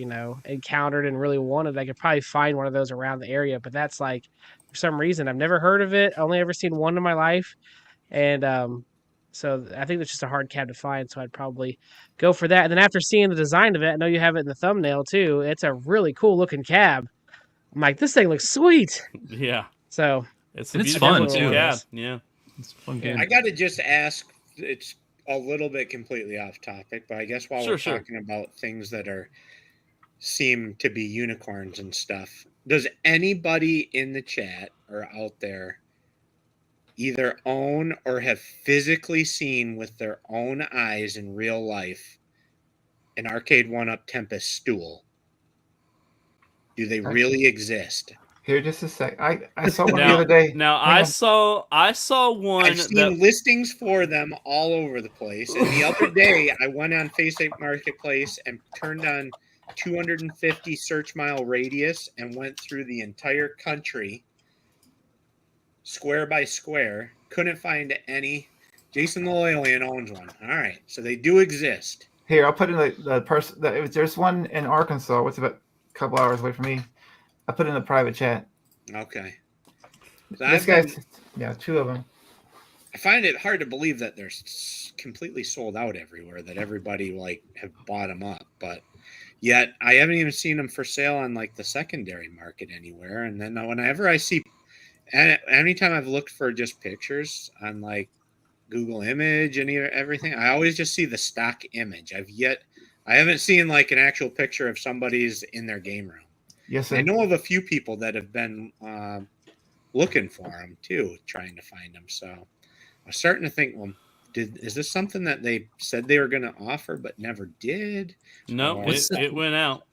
encountered and really wanted. I could probably find one of those around the area, but that's like, for some reason, I've never heard of it. Only ever seen one in my life, and so I think it's just a hard cab to find. So I'd probably go for that. And then after seeing the design of it, I know you have it in the thumbnail too. It's a really cool looking cab. I'm like, this thing looks sweet. Yeah. So It's And it's beautiful fun, little too. cab. Yeah. It's a fun game. I got to just ask, it's a little bit completely off topic, but I guess while we're Sure. talking about things that seem to be unicorns and stuff, does anybody in the chat or out there either own or have physically seen with their own eyes in real life an Arcade 1-Up Tempest stool? Do they really exist? Here, just a sec. I saw one Now- the other day. Now Hang I saw one I've seen that listings for them all over the place. And the other day, I went on Facebook Marketplace and turned on 250 search mile radius and went through the entire country, square by square. Couldn't find any. Jason the Alien owns one. All right, so they do exist. Here, I'll put in the person. There's one in Arkansas. What's about a couple hours away from me. I put it in the private chat. Okay. So This I've guy's, been- yeah, 2 of them. I find it hard to believe that they're completely sold out everywhere, that everybody like have bought them up, but yet I haven't even seen them for sale on like the secondary market anywhere. And then whenever I see, anytime I've looked for just pictures on like Google Image and everything, I always just see the stock image. I haven't seen like an actual picture of somebody's in their game room. Yes, sir. I know of a few people that have been looking for them too, trying to find them. So I was starting to think, well, is this something that they said they were going to offer but never did? No, Or- it went out.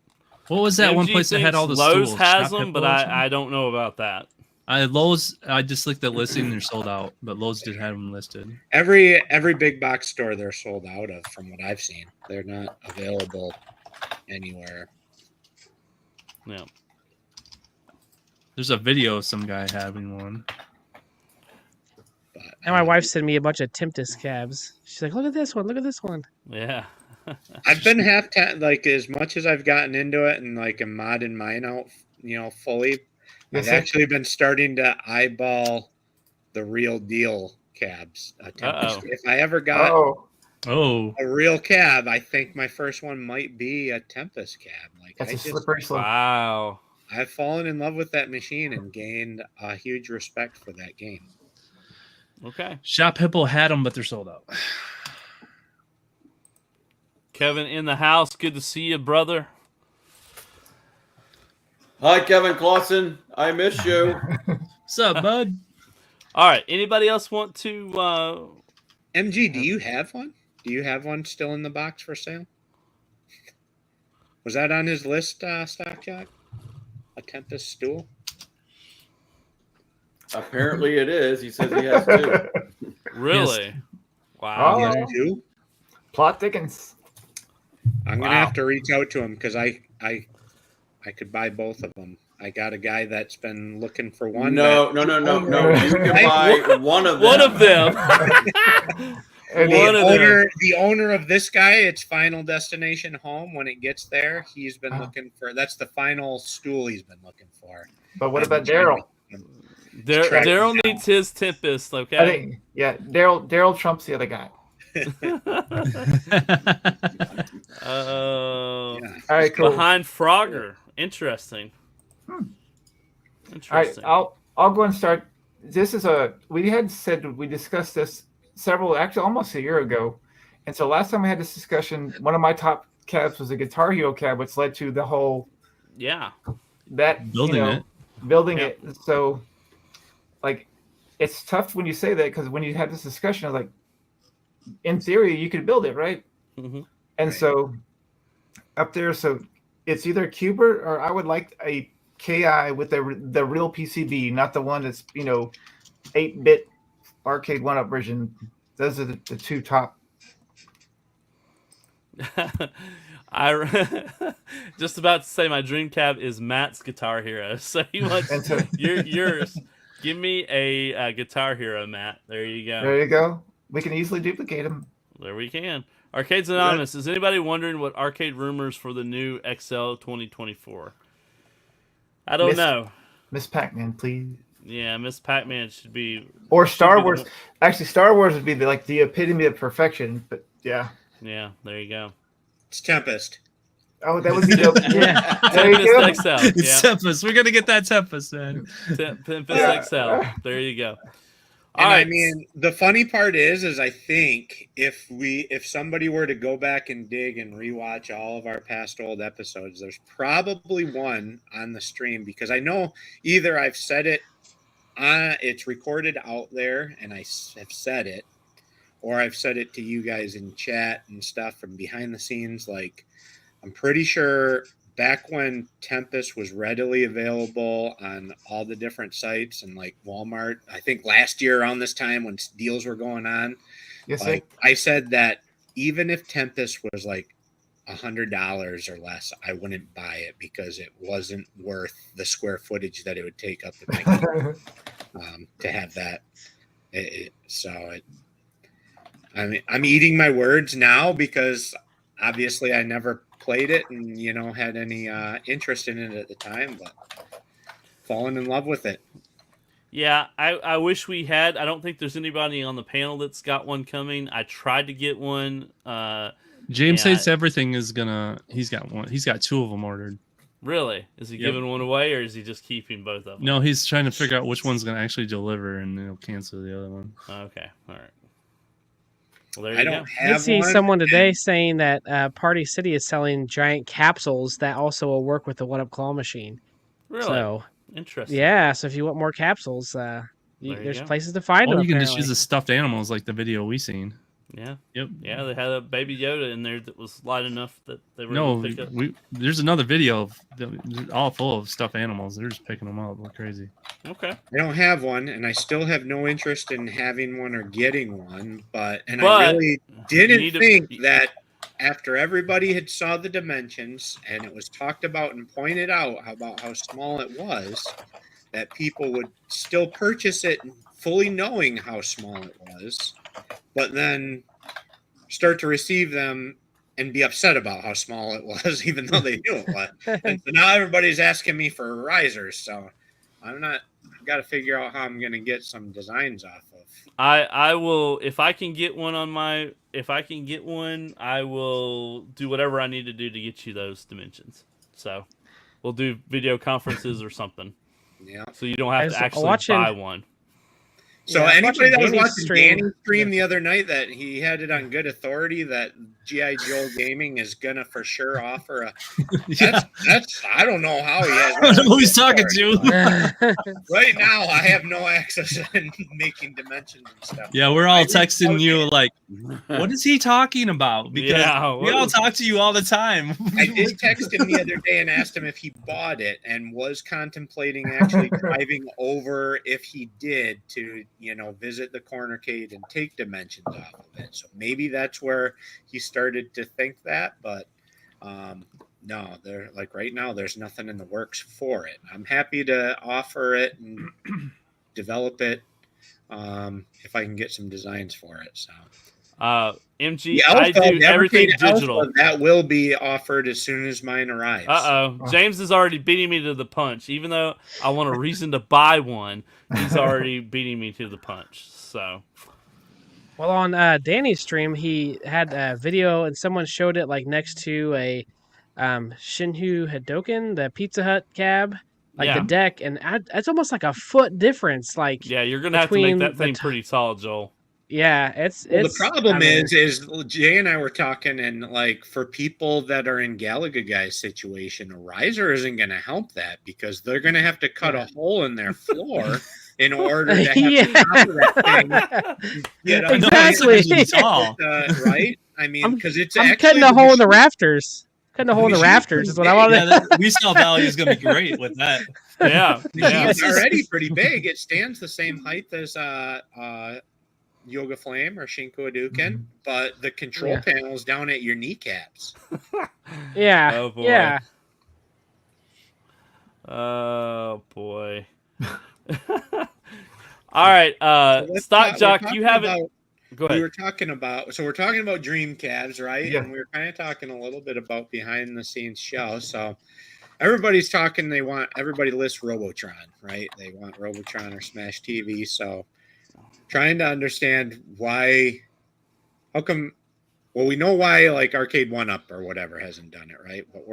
What was that one MG place that had all the thinks Lowe's stools? has Shop them, but Hippo or something? I don't know about that. Lowe's, I just looked at listing, they're sold out, but Lowe's did have them listed. Every big box store they're sold out of, from what I've seen. They're not available anywhere. Yeah. There's a video of some guy having one. But And my wife sent me a bunch of Tempest cabs. She's like, "Look at this one! Look at this one!" Yeah. I've been like as much as I've gotten into it and like am modding mine out, fully. Yes, I've sir. actually been starting to eyeball the real deal cabs. Uh-oh. If I ever got Oh, a real cab, I think my first one might be a Tempest cab. Like That's a slippery slope. Wow. I've fallen in love with that machine and gained a huge respect for that game. Okay. Shop Hippo had them, but they're sold out. Kevin in the house. Good to see you, brother. Hi, Kevin Clausen. I miss you. What's up, bud? All right. Anybody else want to? MG, do you have one? Do you have one still in the box for sale? Was that on his list, Stock Jock? A Tempest stool? Apparently it is. He says he has two. Really? Wow. Oh. He has two? Plot thickens. I'm gonna Wow. have to reach out to him because I could buy both of them. I got a guy that's been looking for one. No. You can buy one of them. One of them. And One of them. The owner of this guy, its final destination home, when it gets there, he's been looking for. That's the final stool he's been looking for. But what about Daryl? Track Daryl him down. needs his Tempest. I Okay. think, yeah, Daryl trumps the other guy. Oh. Yeah. All right, cool. Behind Frogger. Interesting. All right, Interesting. I'll go and start. This is we had said we discussed this actually almost a year ago, and so last time we had this discussion, one of my top cabs was a Guitar Hero cab, which led to the whole Yeah. Building building Yeah. it. So, like, it's tough when you say that because when you had this discussion, I was like, in theory, you could build it, right? Mhm. And Right. so up there, so it's either Cuber or I would like a KI with the real PCB, not the one that's 8-bit arcade 1-up version. Those are the two top. I just about to say my dream cab is Matt's Guitar Hero. So he wants And so yours. Give me a Guitar Hero, Matt. There you go. there you go. We can easily duplicate them. There we can. Arcades Anonymous. Is anybody wondering what arcade rumors for the new XL 2024? I don't know. Miss Pac-Man, please. Yeah, Miss Pac-Man should be. Or Star be the Wars. one- Actually, Star Wars would be the epitome of perfection. But yeah. Yeah, there you go. It's Tempest. Oh, that would be dope. Yeah. There you go. Tempest XL. It's Yeah. Tempest. We're gonna get that Tempest, man. Tempest XL. There you go. And All I right. mean, the funny part is I think if somebody were to go back and dig and rewatch all of our past old episodes, there's probably one on the stream because I know either I've said it, it's recorded out there, and I have said it, or I've said it to you guys in chat and stuff from behind the scenes. Like, I'm pretty sure back when Tempest was readily available on all the different sites and like Walmart, I think last year around this time when deals were going on, Yes, like I said that even if Tempest was like $100 or less, I wouldn't buy it because it wasn't worth the square footage that it would take up in my sir. to have that. I'm eating my words now because obviously I never played it and had any interest in it at the time, but fallen in love with it. Yeah, I wish we had. I don't think there's anybody on the panel that's got one coming. I tried to get one. James Yeah. Hates Everything is gonna. He's got one. He's got 2 of them ordered. Really? Is he Yep. giving one away, or is he just keeping both of them? No, he's trying to figure out which one's gonna actually deliver, and he'll cancel the other one. Okay, all right. Well, there I you don't go. I have did see one. someone today saying that Party City is selling giant capsules that also will work with the one-up claw machine. Really? So Interesting. yeah, so if you want more capsules, There you there's go. places to find Or them. you can just apparently. use the stuffed animals like the video we seen. Yeah. Yep. Yeah, they had a baby Yoda in there that was light enough that they were No, able to pick up. there's another video all full of stuffed animals. They're just picking them up like crazy. Okay. I don't have one, and I still have no interest in having one or getting one. But I But really you didn't need to- think that after everybody had saw the dimensions and it was talked about and pointed out about how small it was, that people would still purchase it fully knowing how small it was, but then start to receive them and be upset about how small it was, even though they knew it was. And so now everybody's asking me for risers. So I've got to figure out how I'm going to get some designs off of. I will, if I can get one, I will do whatever I need to do to get you those dimensions. So we'll do video conferences or something. Yeah. So you don't have to actually buy one. So Yeah, I was anybody that was Danny's watching stream. Danny's stream the other night, that he had it on good authority that G.I. Joe Gaming is gonna for sure offer a. That's I don't know how he has. I don't know who he's talking to. Right now, I have no access in making dimensions and stuff. Yeah, we're all I reached texting out you like, what is he talking about? Because Yeah, we all talk to you all the time. I did text him the other day and asked him if he bought it and was contemplating actually driving over if he did to, visit the cornercade and take dimensions off of it. So maybe that's where he started to think that, but no, they're like right now there's nothing in the works for it. I'm happy to offer it and develop it if I can get some designs for it. So MG, the I Alpha, do the everything Evercade digital. Alpha, that will be offered as soon as mine arrives. James is already beating me to the punch. Even though I want a reason to buy one, he's already beating me to the punch. So, Well, on Danny's stream, he had a video and someone showed it like next to a Shinhu Hadoken, the Pizza Hut cab, like the deck, and it's almost like a foot difference. Like, yeah, you're gonna have to make between that the thing pretty solid, Joel. Yeah, the problem is Jay and I were talking, and like for people that are in Galaga Guy's situation, a riser isn't going to help that because they're going to have to cut a hole in their floor in order to have the top of that thing. Exactly. Right? I mean, because it's I'm actually cutting a hole in the rafters. Cutting a hole in the rafters is what I want to. Yeah, resale value is going to be great with that. Yeah, it's already pretty big. It stands the same height as Yoga Flame or Shinku Hadouken, but the control panel's down at your kneecaps. Yeah. Oh boy. Yeah. Oh boy. All right, Stock Jock, you have it. Go ahead. We're talking about dream cabs, right? Yeah. And we were kind of talking a little bit about behind the scenes show. So everybody's talking. Everybody lists Robotron, right? They want Robotron or Smash TV. So trying to understand how come we know why like Arcade 1-Up or whatever hasn't done it, right? But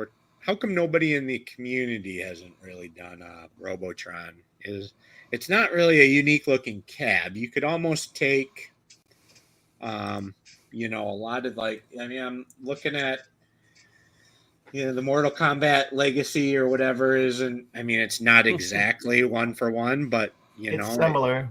how come nobody in the community hasn't really done Robotron? It's not really a unique looking cab. You could almost take a lot of I'm looking at the Mortal Kombat Legacy or whatever it's not exactly one for one, but it's similar.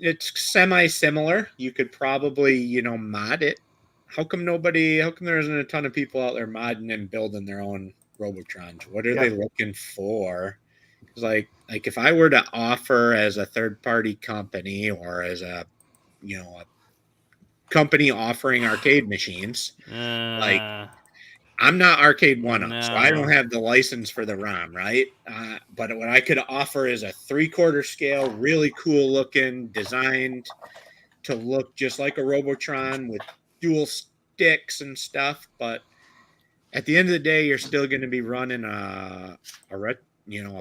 It's semi-similar. You could probably, mod it. How come there isn't a ton of people out there modding and building their own Robotrons? What are they looking for? Because like if I were to offer as a third-party company or as a company offering arcade machines, I'm not Arcade 1-Up, so I don't have the license for the ROM, right? But what I could offer is a 3/4 scale, really cool looking, designed to look just like a Robotron with dual sticks and stuff. But at the end of the day, you're still going to be running a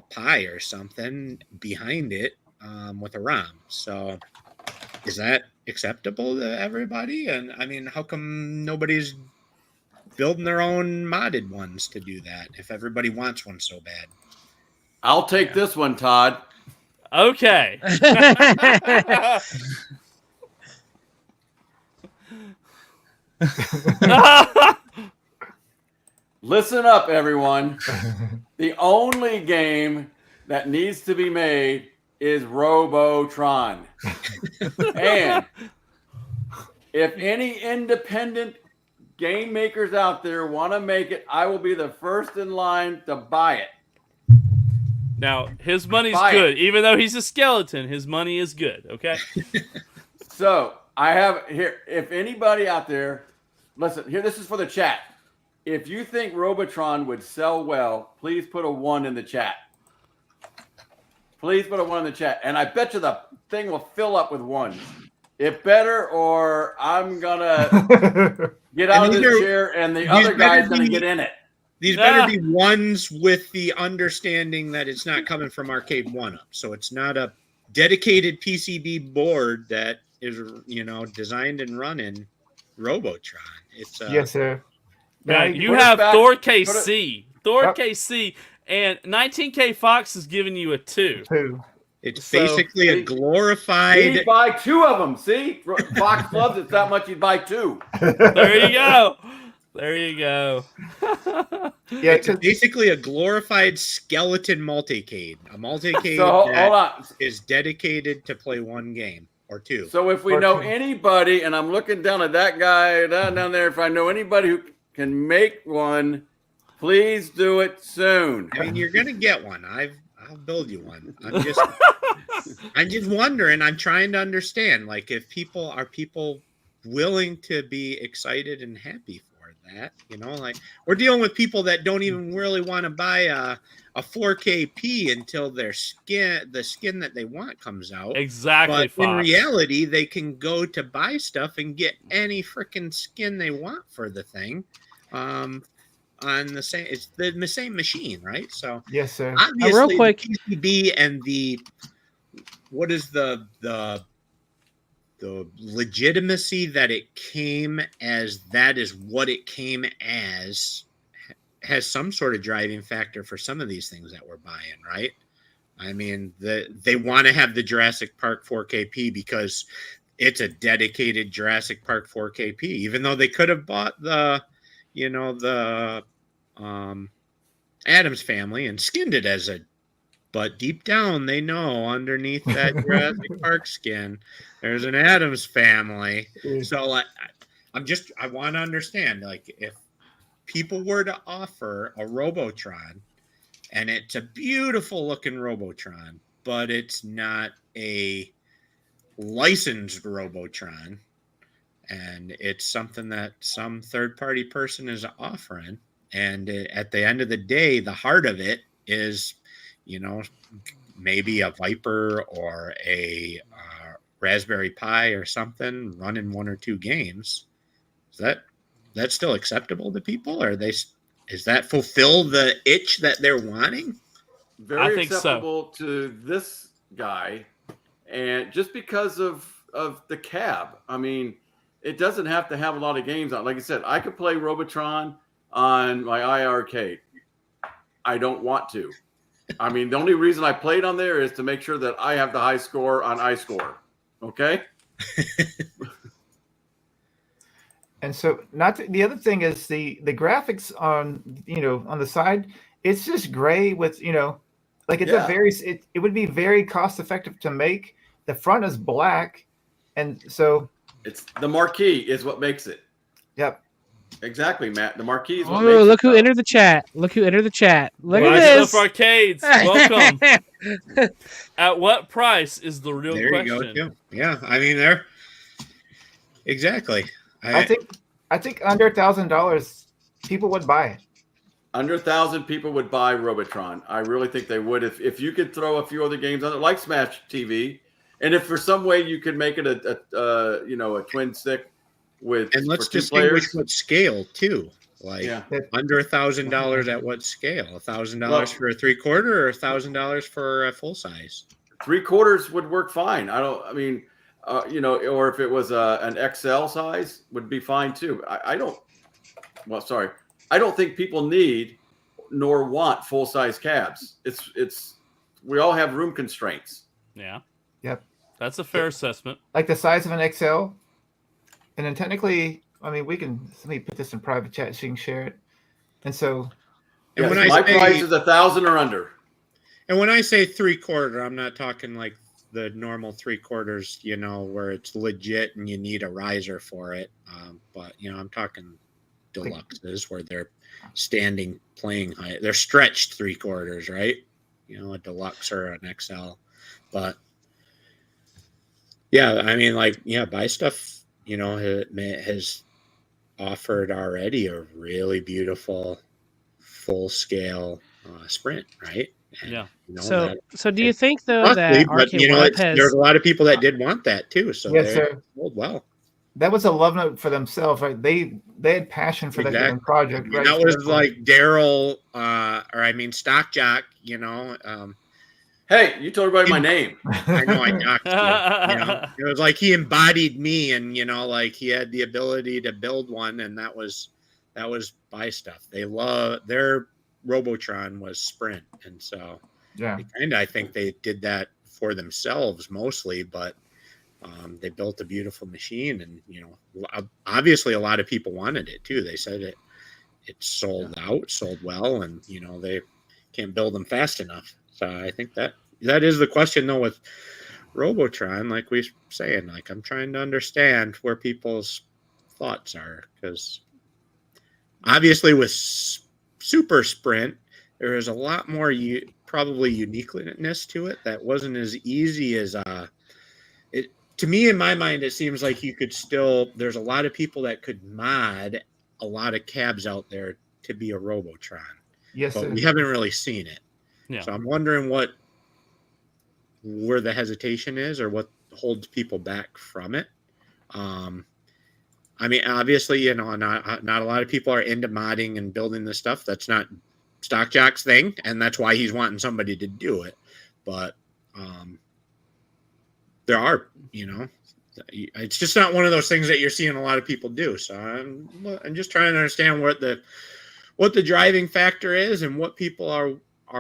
Pi or something behind it. with a ROM. So is that acceptable to everybody? And I mean, how come nobody's building their own modded ones to do that if everybody wants one so bad? I'll take this one, Todd. Okay. Listen up, everyone. The only game that needs to be made is Robotron. And if any independent game makers out there want to make it, I will be the first in line to buy it. Now, his money's Buy good. Even though he's a skeleton, his money is good, okay? So I have here, if anybody out there, listen, here, this is for the chat. If you think Robotron would sell well, please put a 1 in the chat. Please put a 1 in the chat. And I bet you the thing will fill up with 1s. It better, or I'm going to get out of this chair and the other guy's going to get in it. These better be ones with the understanding that it's not coming from Arcade 1-Up. So it's not a dedicated PCB board that is, designed and run in Robotron. It's yes, sir. Now, you have Thor KC. Thor KC, and 19K Fox is giving you a 2. 2. It's basically a glorified. He'd buy 2 of them. See? Fox loves it that much, he'd buy 2. There you go. There you go. Yeah, it's basically a glorified skeleton multicade. A multicade that is dedicated to play 1 game or 2. So if we know anybody, and I'm looking down at that guy down there, if I know anybody who can make one, please do it soon. I mean, you're gonna get one. I'll build you one. I'm just wondering. I'm trying to understand. Like, if people are willing to be excited and happy for that, like we're dealing with people that don't even really want to buy a 4KP until the skin that they want comes out. Exactly. But in reality, they can go to buy stuff and get any freaking skin they want for the thing. On the same, it's the same machine, right? So yes, sir. Obviously, real quick, the PCB and what is the legitimacy that it came as, that is what it came as, has some sort of driving factor for some of these things that we're buying, right? I mean, they want to have the Jurassic Park 4KP because it's a dedicated Jurassic Park 4KP, even though they could have bought the Addams Family and skinned it as but deep down they know underneath that Jurassic Park skin there's an Addams Family. So I want to understand, like, if people were to offer a Robotron, and it's a beautiful looking Robotron, but it's not a licensed Robotron, and it's something that some third-party person is offering, and at the end of the day, the heart of it is, maybe a Viper or a Raspberry Pi or something running 1 or 2 games. Is that still acceptable to people? Or is that fulfill the itch that they're wanting? Very acceptable to this guy, and just because of the cab. I mean, it doesn't have to have a lot of games on. Like I said, I could play Robotron on my iArcade. I don't want to. I mean, the only reason I played on there is to make sure that I have the high score on iScore. Okay. And so, the other thing is the graphics on on the side. It's just gray with like it's it would be very cost effective to make. The front is black, and so it's the marquee is what makes it. Yep. Exactly, Matt. The marquee is what makes look who entered the chat. Look who entered the chat. Look at this. Arcades. Welcome. At what price is the real there question? You go, too. Yeah, I mean, exactly. I think under $1,000 people would buy it. Under 1,000 people would buy Robotron. I really think they would if you could throw a few other games on it, like Smash TV, and if for some way you could make it a twin stick with, and let's distinguish what scale too. Like under $1,000 at what scale? $1,000 for a 3/4 or $1,000 for a full size? 3/4 would work fine. I mean, or if it was an XL size would be fine too. I don't think people need nor want full size cabs. We all have room constraints. Yeah. Yep. That's a fair assessment. Like the size of an XL. And then technically, I mean, let me put this in private chat so you can share it. And so. And Yes, when my price is 1,000 or under. And when I say 3/4, I'm not talking like the normal 3/4, where it's legit and you need a riser for it. But I'm talking deluxes where they're standing playing height. They're stretched 3/4, right? A deluxe or an XL. But yeah, I mean, buy stuff. Has offered already a really beautiful full scale sprint, right? And, Yeah. So do you think though that Arcade One Up has? There's a lot of people that did want that too. So yes, sir. sold well. That was a love note for themselves, right? They had passion for that given project, right? That was like Daryl, Stock Jock. Hey, you told everybody my name. I know I knocked you. It was like he embodied me, and he had the ability to build one, and that was buy stuff. They love their Robotron was sprint, and so I think they did that for themselves mostly, but they built a beautiful machine, and obviously a lot of people wanted it too. They said it sold well, and they can't build them fast enough. So I think that is the question though with Robotron, like we saying, like I'm trying to understand where people's thoughts are, because obviously with Super Sprint there is a lot more probably uniqueness to it that wasn't as easy as it. To me, in my mind, it seems like there's a lot of people that could mod a lot of cabs out there to be a Robotron. Yes, but sir. we haven't really seen it. Yeah. So I'm wondering where the hesitation is, or what holds people back from it. I mean, obviously, not a lot of people are into modding and building this stuff. That's not Stock Jock's thing, and that's why he's wanting somebody to do it. But there are, it's just not one of those things that you're seeing a lot of people do. So I'm just trying to understand what the driving factor is and what people are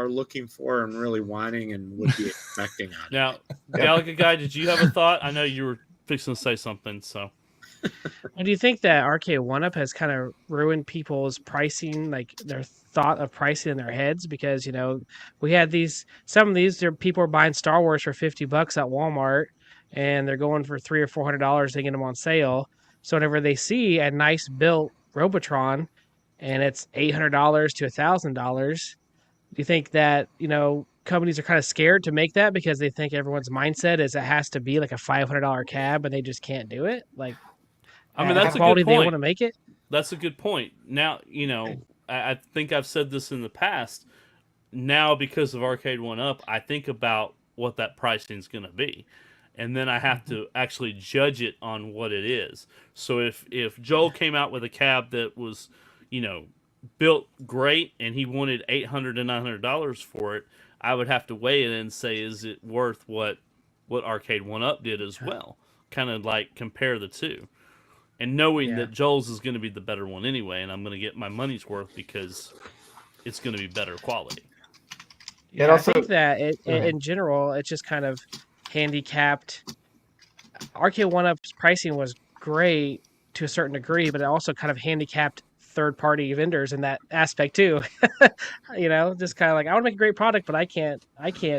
looking for and really wanting and would be expecting on Now, Gallagher guy, did you have a thought? I know you were fixing to say something, so. And do you think that Arcade One Up has kind of ruined people's pricing, like their thought of pricing in their heads? Because we had some of these people are buying Star Wars for $50 at Walmart, and they're going for $300 or $400. They get them on sale. So whenever they see a nice built Robotron, and it's $800 to $1,000, do you think that companies are kind of scared to make that because they think everyone's mindset is it has to be like a $500 cab, and they just can't do it? Like, I mean, that's a quality good point. They want to make it. That's a good point. Now, I think I've said this in the past. Now, because of Arcade One Up, I think about what that pricing is going to be, and then I have to actually judge it on what it is. So if Joel came out with a cab that was, built great, and he wanted $800 to $900 for it, I would have to weigh it and say, is it worth what Arcade One Up did as well? Kind of like compare the two. And knowing that Joel's is going to be the better one anyway, and I'm going to get my money's worth because it's going to be better quality. Yeah, I think that in general, it's just kind of handicapped. Arcade One Up's pricing was great to a certain degree, but it also kind of handicapped third-party vendors in that aspect too. Just kind of like, I want to make a great product, but I can't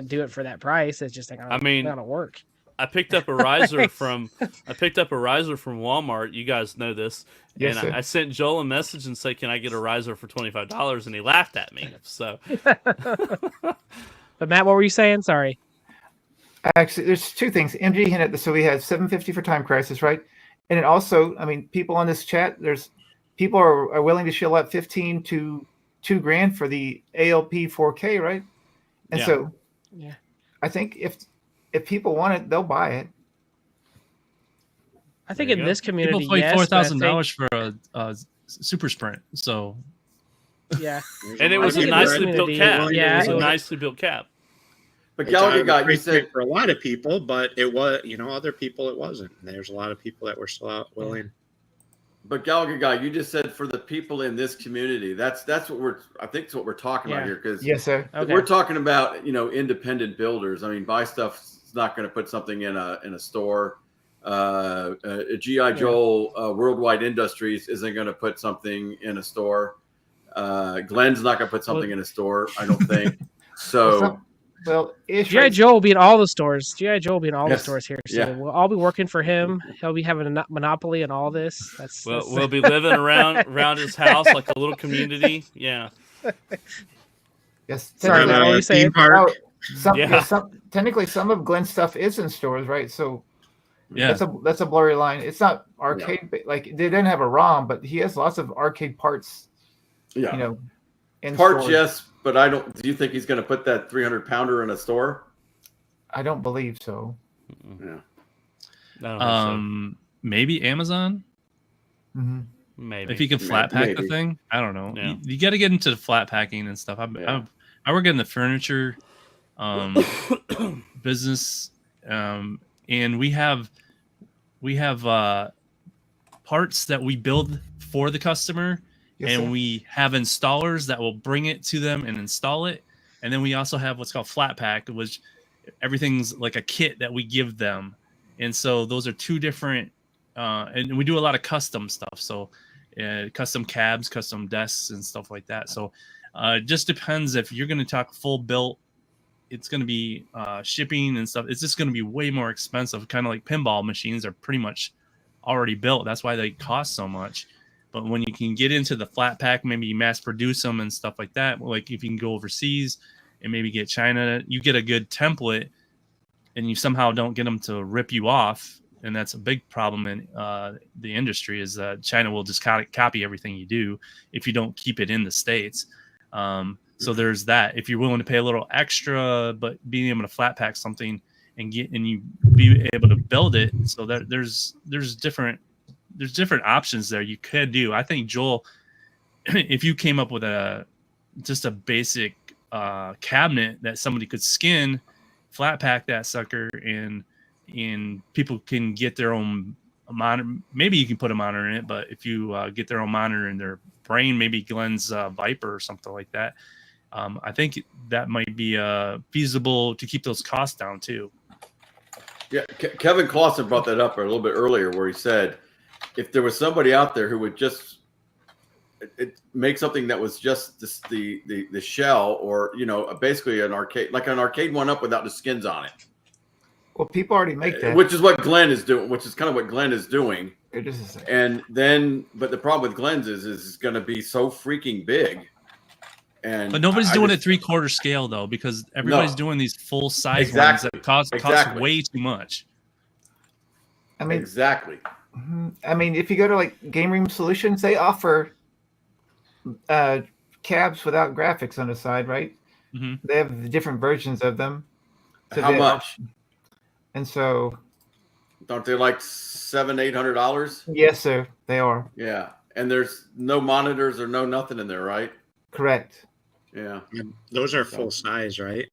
do it for that price. It's just like, not gonna work. I picked up a riser from Walmart. You guys know this. Yes, and I sent Joel a message and said, "Can I get a riser for $25?" And he laughed at me. So, but Matt, what were you saying? Sorry. Actually, there's two things. MG hinted. So we had $750 for Time Crisis, right? And it also, I mean, people on this chat, people are willing to shell out $15,000 to $2,000 for the ALP 4K, right? And so, I think if people want it, they'll buy it. I think in this community, people pay $4,000 for a Super Sprint. So yeah, and it was a nicely built cab. Yeah, it was a nicely built cab. But It's out Gallagher of the guy, you price said point for a lot of people, but it was, other people it wasn't. And there's a lot of people that were still out willing. But Gallagher guy, you just said for the people in this community. That's what I think it's what we're talking about Yeah. here, because Yes, sir. Okay. we're talking about independent builders. I mean, Buy Stuff's not going to put something in a store. GI Joe Worldwide Industries isn't going to put something in a store. Glenn's not going to put something in a store, I don't think. So. G.I. Joe will be in all the stores. G.I. Joe will be in all the Yes. stores here soon. Yeah. We'll all be working for him. He'll be having a monopoly in all this. We'll be living around his house like a little community. Yeah. Yes. Sorry, what were you saying? Technically, some of Glenn's stuff is in stores, right? So Yeah. that's a blurry line. It's not arcade, like they didn't have a ROM, but he has lots of arcade parts. Yeah. In Parts, stores. yes, but I don't. Do you think he's going to put that 300-pounder in a store? I don't believe so. Yeah. Maybe Amazon. Mm-hmm. Maybe If you can flat pack the thing, I don't know. Yeah. You got to get into the flat packing and stuff. I work in the furniture business, and we have parts that we build for the customer. Yes, and sir. we have installers that will bring it to them and install it. And then we also have what's called flat pack, which everything's like a kit that we give them. And so those are two different, and we do a lot of custom stuff. So custom cabs, custom desks and stuff like that. So it just depends. If you're going to talk full built, it's going to be shipping and stuff. It's just going to be way more expensive. Kind of like pinball machines are pretty much already built. That's why they cost so much. But when you can get into the flat pack, maybe you mass produce them and stuff like that. Like if you can go overseas and maybe get China, you get a good template and you somehow don't get them to rip you off. And that's a big problem in the industry, is that China will just copy everything you do if you don't keep it in the States. So there's that. If you're willing to pay a little extra, but being able to flat pack something and you be able to build it, so that there's different options there you could do. I think, Joel, if you came up with just a basic cabinet that somebody could skin, flat pack that sucker, and people can get their own monitor. Maybe you can put a monitor in it, but if you get their own monitor in their brain, maybe Glenn's Viper or something like that, I think that might be feasible to keep those costs down too. Yeah, Kevin Clausen brought that up a little bit earlier, where he said, if there was somebody out there who would just make something that was just the shell, or basically an arcade, like an arcade 1-up without the skins on it. Well, people already make that, which is what Glenn is doing. Which is kind of what Glenn is doing. It is. And then, but the problem with Glenn's is it's going to be so freaking big. But nobody's doing it 3/4 scale though, because everybody's doing these full size ones that cost way too much. I mean, exactly. I mean, if you go to like Game Room Solutions, they offer cabs without graphics on the side, right? Mm-hmm. They have the different versions of them. So how much? And so, don't they like $700-800? Yes, sir. They are. Yeah, and there's no monitors or no nothing in there, right? Correct. Yeah. Those are full size, right?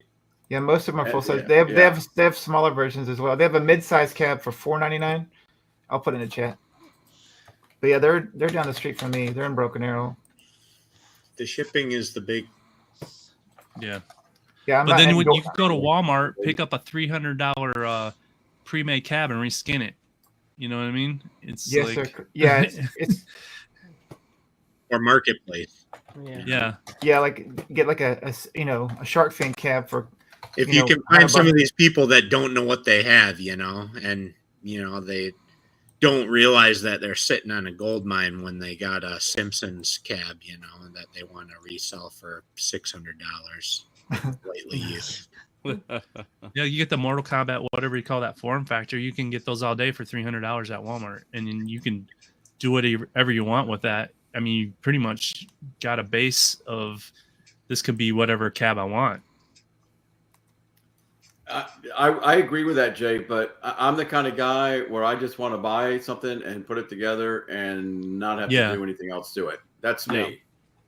Yeah, most of them are full size. Yeah, they have smaller versions as well. They have a mid-size cab for $499. I'll put it in the chat. But yeah, they're down the street from me. They're in Broken Arrow. The shipping is the big. Yeah. Yeah, but then when you go to Walmart, pick up a $300 pre-made cab and reskin it. You know what I mean? It's yes, like, sir. Yeah, it's or Marketplace. Yeah, like get like a shark fin cab for. If you can find some of these people that don't know what they have, and they don't realize that they're sitting on a gold mine when they got a Simpsons cab, and that they want to resell for $600 lately used. Yeah, you get the Mortal Kombat, whatever you call that form factor, you can get those all day for $300 at Walmart, and then you can do whatever you want with that. I mean, you pretty much got a base of this could be whatever cab I want. I agree with that, Jay, but I'm the kind of guy where I just want to buy something and put it together and not have to do anything else to it. That's me.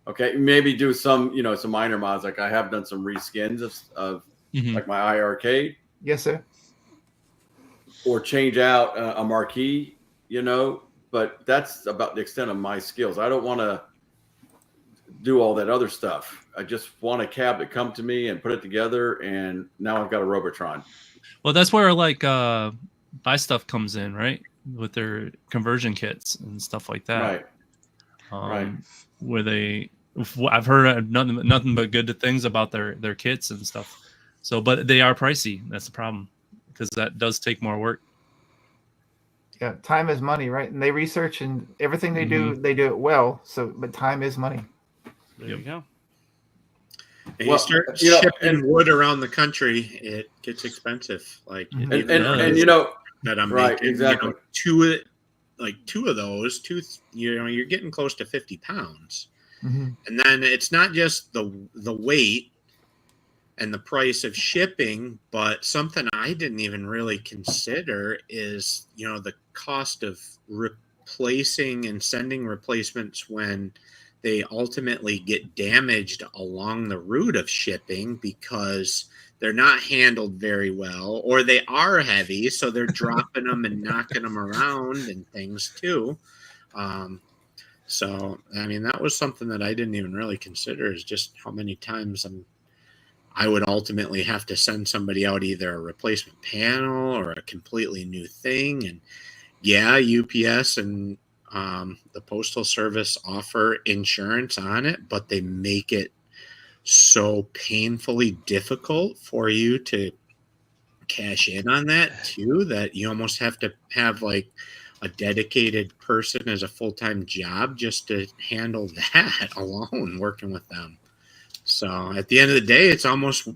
Okay, maybe do some, some minor mods. Like I have done some reskins of Mhm. like my IRK, Yes, sir. or change out a marquee, but that's about the extent of my skills. I don't want to do all that other stuff. I just want a cab to come to me and put it together, and now I've got a Robotron. Well, that's where like buy stuff comes in, right? With their conversion kits and stuff like that. Right. Right. Where I've heard nothing but good things about their kits and stuff. So, but they are pricey. That's the problem, because that does take more work. Yeah, time is money, right? And they research, and everything they do it well. So, but time is money. There you go. And you start shipping wood around the country, it gets expensive. Like, and that I'm right, making, exactly. two of those, you're getting close to 50 pounds. Mm-hmm. And then it's not just the weight and the price of shipping, but something I didn't even really consider is, the cost of replacing and sending replacements when they ultimately get damaged along the route of shipping because they're not handled very well, or they are heavy, so they're dropping them and knocking them around and things too. So, I mean, that was something that I didn't even really consider, is just how many times I would ultimately have to send somebody out either a replacement panel or a completely new thing. And yeah, UPS and the Postal Service offer insurance on it, but they make it so painfully difficult for you to cash in on that too, that you almost have to have like a dedicated person as a full-time job just to handle that alone, working with them. So at the end of the day, it's almost,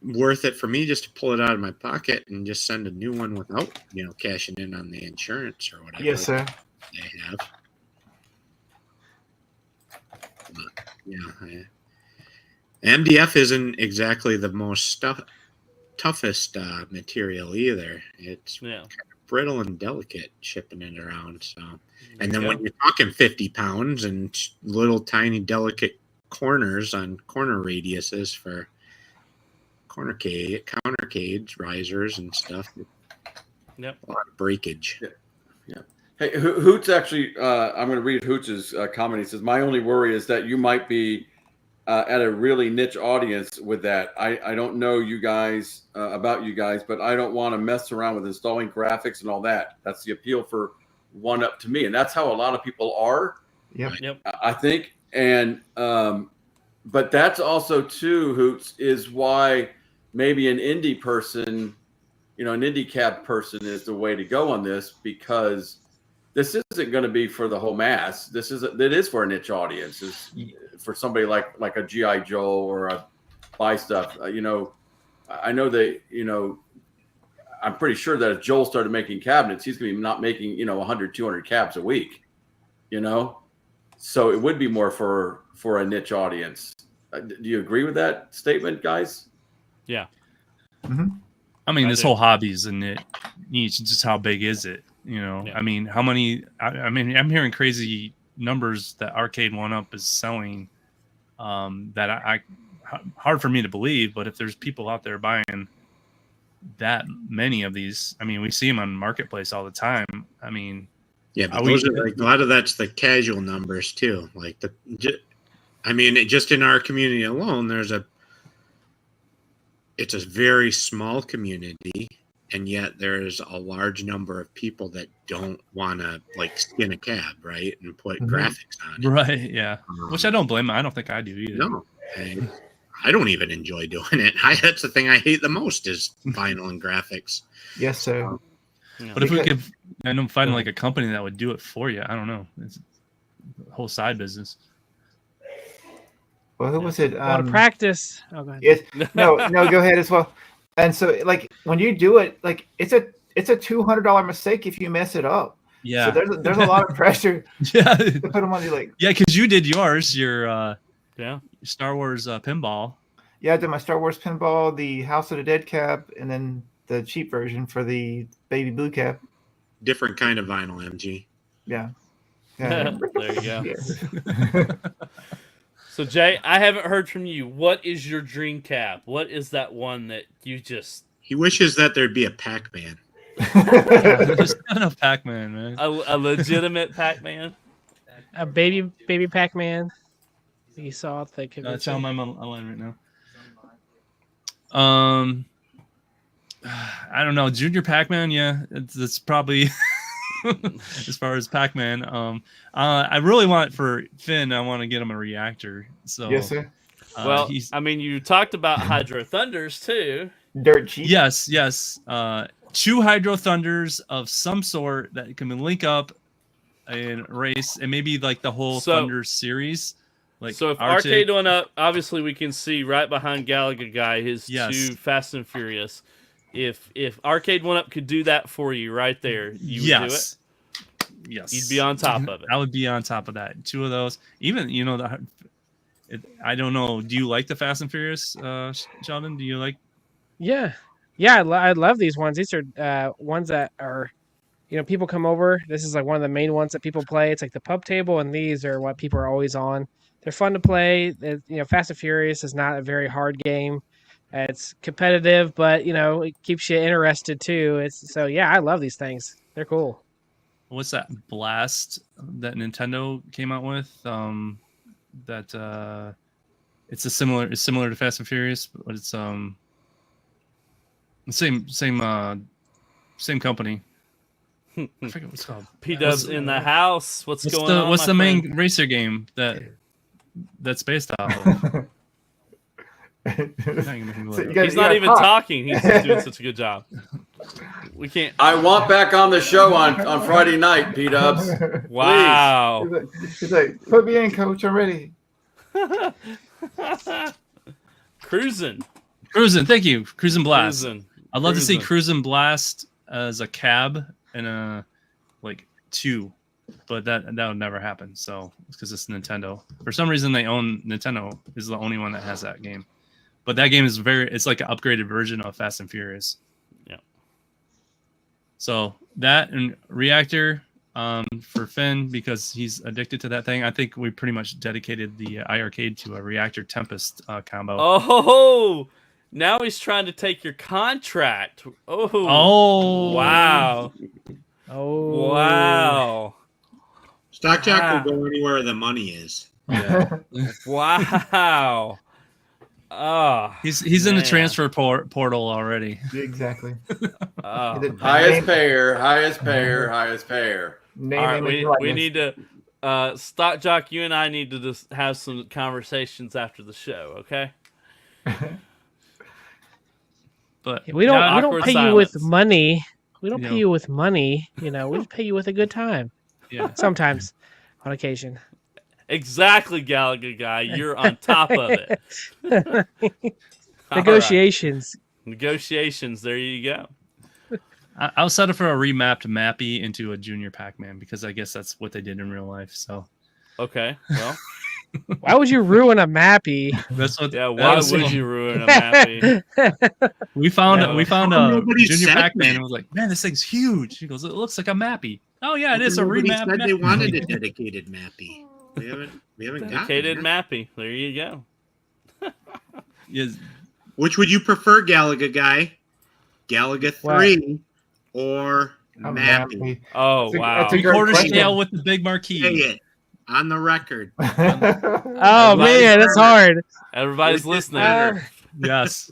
worth it for me just to pull it out of my pocket and just send a new one without, cashing in on the insurance or whatever. Yes, sir. They have. But, yeah. MDF isn't exactly the most toughest material either. It's kind of brittle and delicate shipping it around. So, and then when you're talking 50 pounds and little tiny delicate corners on corner radiuses for countercades, risers and stuff. Yep. A lot of breakage. Yeah. Hey, Hoots actually, I'm going to read Hoots' comment. He says, my only worry is that you might be at a really niche audience with that. I don't know you guys, about you guys, but I don't want to mess around with installing graphics and all that. That's the appeal for one-up to me. And that's how a lot of people are. Yep. I think. And, but that's also too, Hoots, is why maybe an indie person, an indie cab person is the way to go on this, because this isn't going to be for the whole mass. It is for a niche audience. It's for somebody like a G.I. Joe or a Buy Stuff. I know that, I'm pretty sure that if Joel started making cabinets, he's going to be not making, 100, 200 cabs a week, so it would be more for a niche audience. Do you agree with that statement, guys? Yeah. Mm-hmm. I mean, this whole hobby is a niche. Just how big is it? Yeah. I mean, how many? I mean, I'm hearing crazy numbers that Arcade One Up is selling. That I hard for me to believe, but if there's people out there buying that many of these, I mean, we see them on Marketplace all the time. I mean, yeah, but those are like, a lot of that's the casual numbers too. Like just in our community alone, it's a very small community, and yet there's a large number of people that don't want to like skin a cab, right, and put graphics on it. Right, yeah. Which I don't blame. I don't think I do either. No, I don't even enjoy doing it. That's the thing I hate the most is vinyl and graphics. Yes, sir. But if we could, find like a company that would do it for you, I don't know. It's a whole side business. Well, who was it? A lot of practice. Oh, go ahead. Yes. No, go ahead as well. And so, like, when you do it, like, it's a $200 mistake if you mess it up. Yeah. So there's a lot of pressure. Yeah. To put them on you, like. Yeah, because you did yours, your Star Wars pinball. Yeah, I did my Star Wars pinball, the House of the Dead cab, and then the cheap version for the baby blue cab. Different kind of vinyl, MG. Yeah. There you go. Yeah. So Jay, I haven't heard from you. What is your dream cap? What is that one that you just? He wishes that there'd be a Pac-Man. Just kind of Pac-Man, man. A legitimate Pac-Man? A baby Pac-Man. You saw it. They could Tell him I'm online right now. I don't know. Junior Pac-Man, yeah, it's probably as far as Pac-Man. I really want for Finn. I want to get him a reactor. So Yes, sir. Well, I mean, you talked about Hydro Thunders too. Dirt cheap. Yes. 2 Hydro Thunders of some sort that can link up and race, and maybe like the whole Thunder series. Like so, if Arcade went up, obviously we can see right behind Galaga Guy his 2 Fast and Furious. If Arcade One Up could do that for you right there, you would do it. Yes, you'd be on top of it. I would be on top of that. 2 of those, even I don't know. Do you like the Fast and Furious, Sheldon? Do you like? Yeah. I love these ones. These are ones that are, people come over. This is like one of the main ones that people play. It's like the pub table, and these are what people are always on. They're fun to play. Fast and Furious is not a very hard game. It's competitive, but it keeps you interested too. I love these things. They're cool. What's that Blast that Nintendo came out with? It's similar to Fast and Furious, but it's the same company. I forget what it's called. P-Dub's in the house. What's going on? What's the friend? main racer game that's based off of? He's not even talking. He's just doing such a good job. We can't. I want back on the show on Friday night, P-Dubs. Wow. He's like, put me in, coach. I'm ready. Cruising. Thank you. Cruising Blast. Cruising. I'd love to see Cruising Blast as a cab and a 2, but that would never happen. So because it's Nintendo. For some reason, they own Nintendo is the only one that has that game. But that game is it's like an upgraded version of Fast and Furious. Yeah. So that and Reactor for Finn, because he's addicted to that thing. I think we pretty much dedicated the iArcade to a Reactor Tempest combo. Oh, now he's trying to take your contract. Oh. Wow. Oh. Wow. Stock Jack will go anywhere the money is. Yeah. Wow. Oh, he's in the transfer portal already. Exactly. Highest payer. All right, we need to Stock Jock. You and I need to just have some conversations after the show, okay? But we don't pay you with money. We don't pay you with money. We just pay you with a good time. Yeah. Sometimes, on occasion. Exactly, Galaga Guy. You're on top of it. Negotiations. Right. Negotiations. There you go. I'll settle for a remapped Mappy into a Junior Pac-Man because I guess that's what they did in real life. So. Okay. Well. Why would you ruin a Mappy? Why would you ruin a Mappy? We found a Junior Pac-Man and was like, man, this thing's huge. He goes, it looks like a Mappy. Oh yeah, it is a remap. Said they wanted a dedicated Mappy. We haven't dedicated Mappy. There you go. Yes. Which would you prefer, Galaga Guy? Galaga 3 or Mappy? Oh wow! 3/4 scale with the big marquee. Say it on the record. Oh man, that's hard. Everybody's listening. Yes.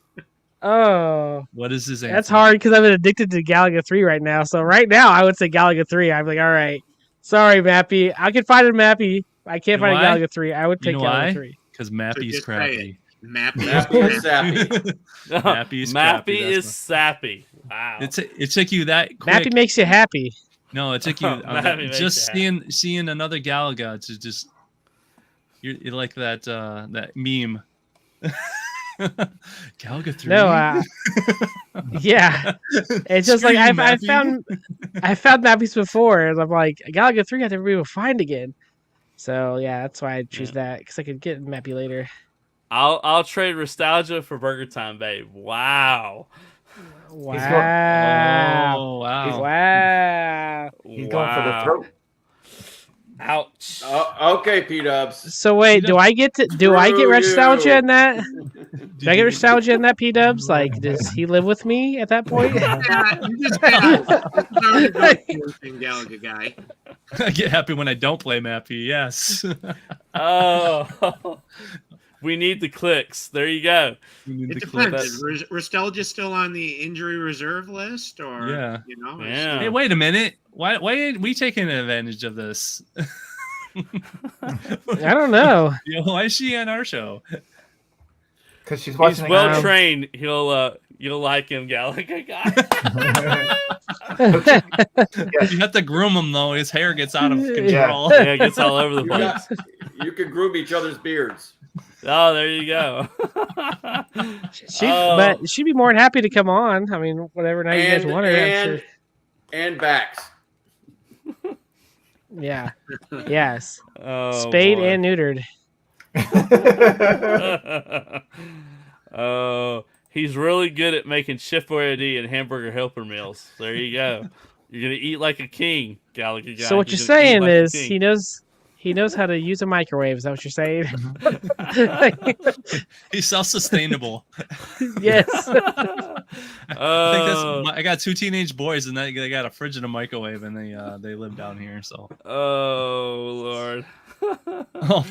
Oh. What is his answer? That's hard because I've been addicted to Galaga 3 right now. So right now I would say Galaga 3. I'm like, all right. Sorry, Mappy. I can find a Mappy. I can't find a Galaga 3. I would pick Galaga 3. Because Mappy's crappy. Mappy is sappy. Mappy is sappy. Wow. It took you that quick. Mappy makes you happy. No, it took you just seeing another Galaga to just you're like that meme. Galaga 3. No, yeah. It's just like I found Mappies before, and I'm like, Galaga 3 I never be able to find again. So yeah, that's why I choose that, because I could get Mappy later. I'll trade nostalgia for Burger Time, babe. Wow. Wow. Oh, wow. Wow. He's going for the throat. Ouch. Okay, P-Dubs. So wait, do I get Screw nostalgia you. in that? Do I get nostalgia in that, P Dubs? Like, does he live with me at that point? You just Galaga guy. I get happy when I don't play Mappy. Yes. Oh, we need the clicks. There you go. It depends. Is Nostalgia still on the injury reserve list, or Yeah. you know? Yeah. Hey, wait a minute. Why ain't we taking advantage of this? I don't know. Why is she on our show? Because she's He's watching. well trained. You'll like him, Galaga guy. You have to groom him though. His hair gets out of control. Yeah, it gets all over the place. You can groom each other's beards. Oh, there you go. But she'd be more than happy to come on. I mean, whatever night you guys want her. I'm sure. And backs. Yeah. Yes. Oh, Spayed boy. and neutered. Oh, he's really good at making Chef Boyardee and hamburger helper meals. There you go. You're gonna eat like a king, Galaga guy. So what you're gonna eat saying like a is king. he knows how to use a microwave. Is that what you're saying? He's self-sustainable. Yes. I got 2 teenage boys, and they got a fridge and a microwave, and they live down here. So. Oh Lord. Oh.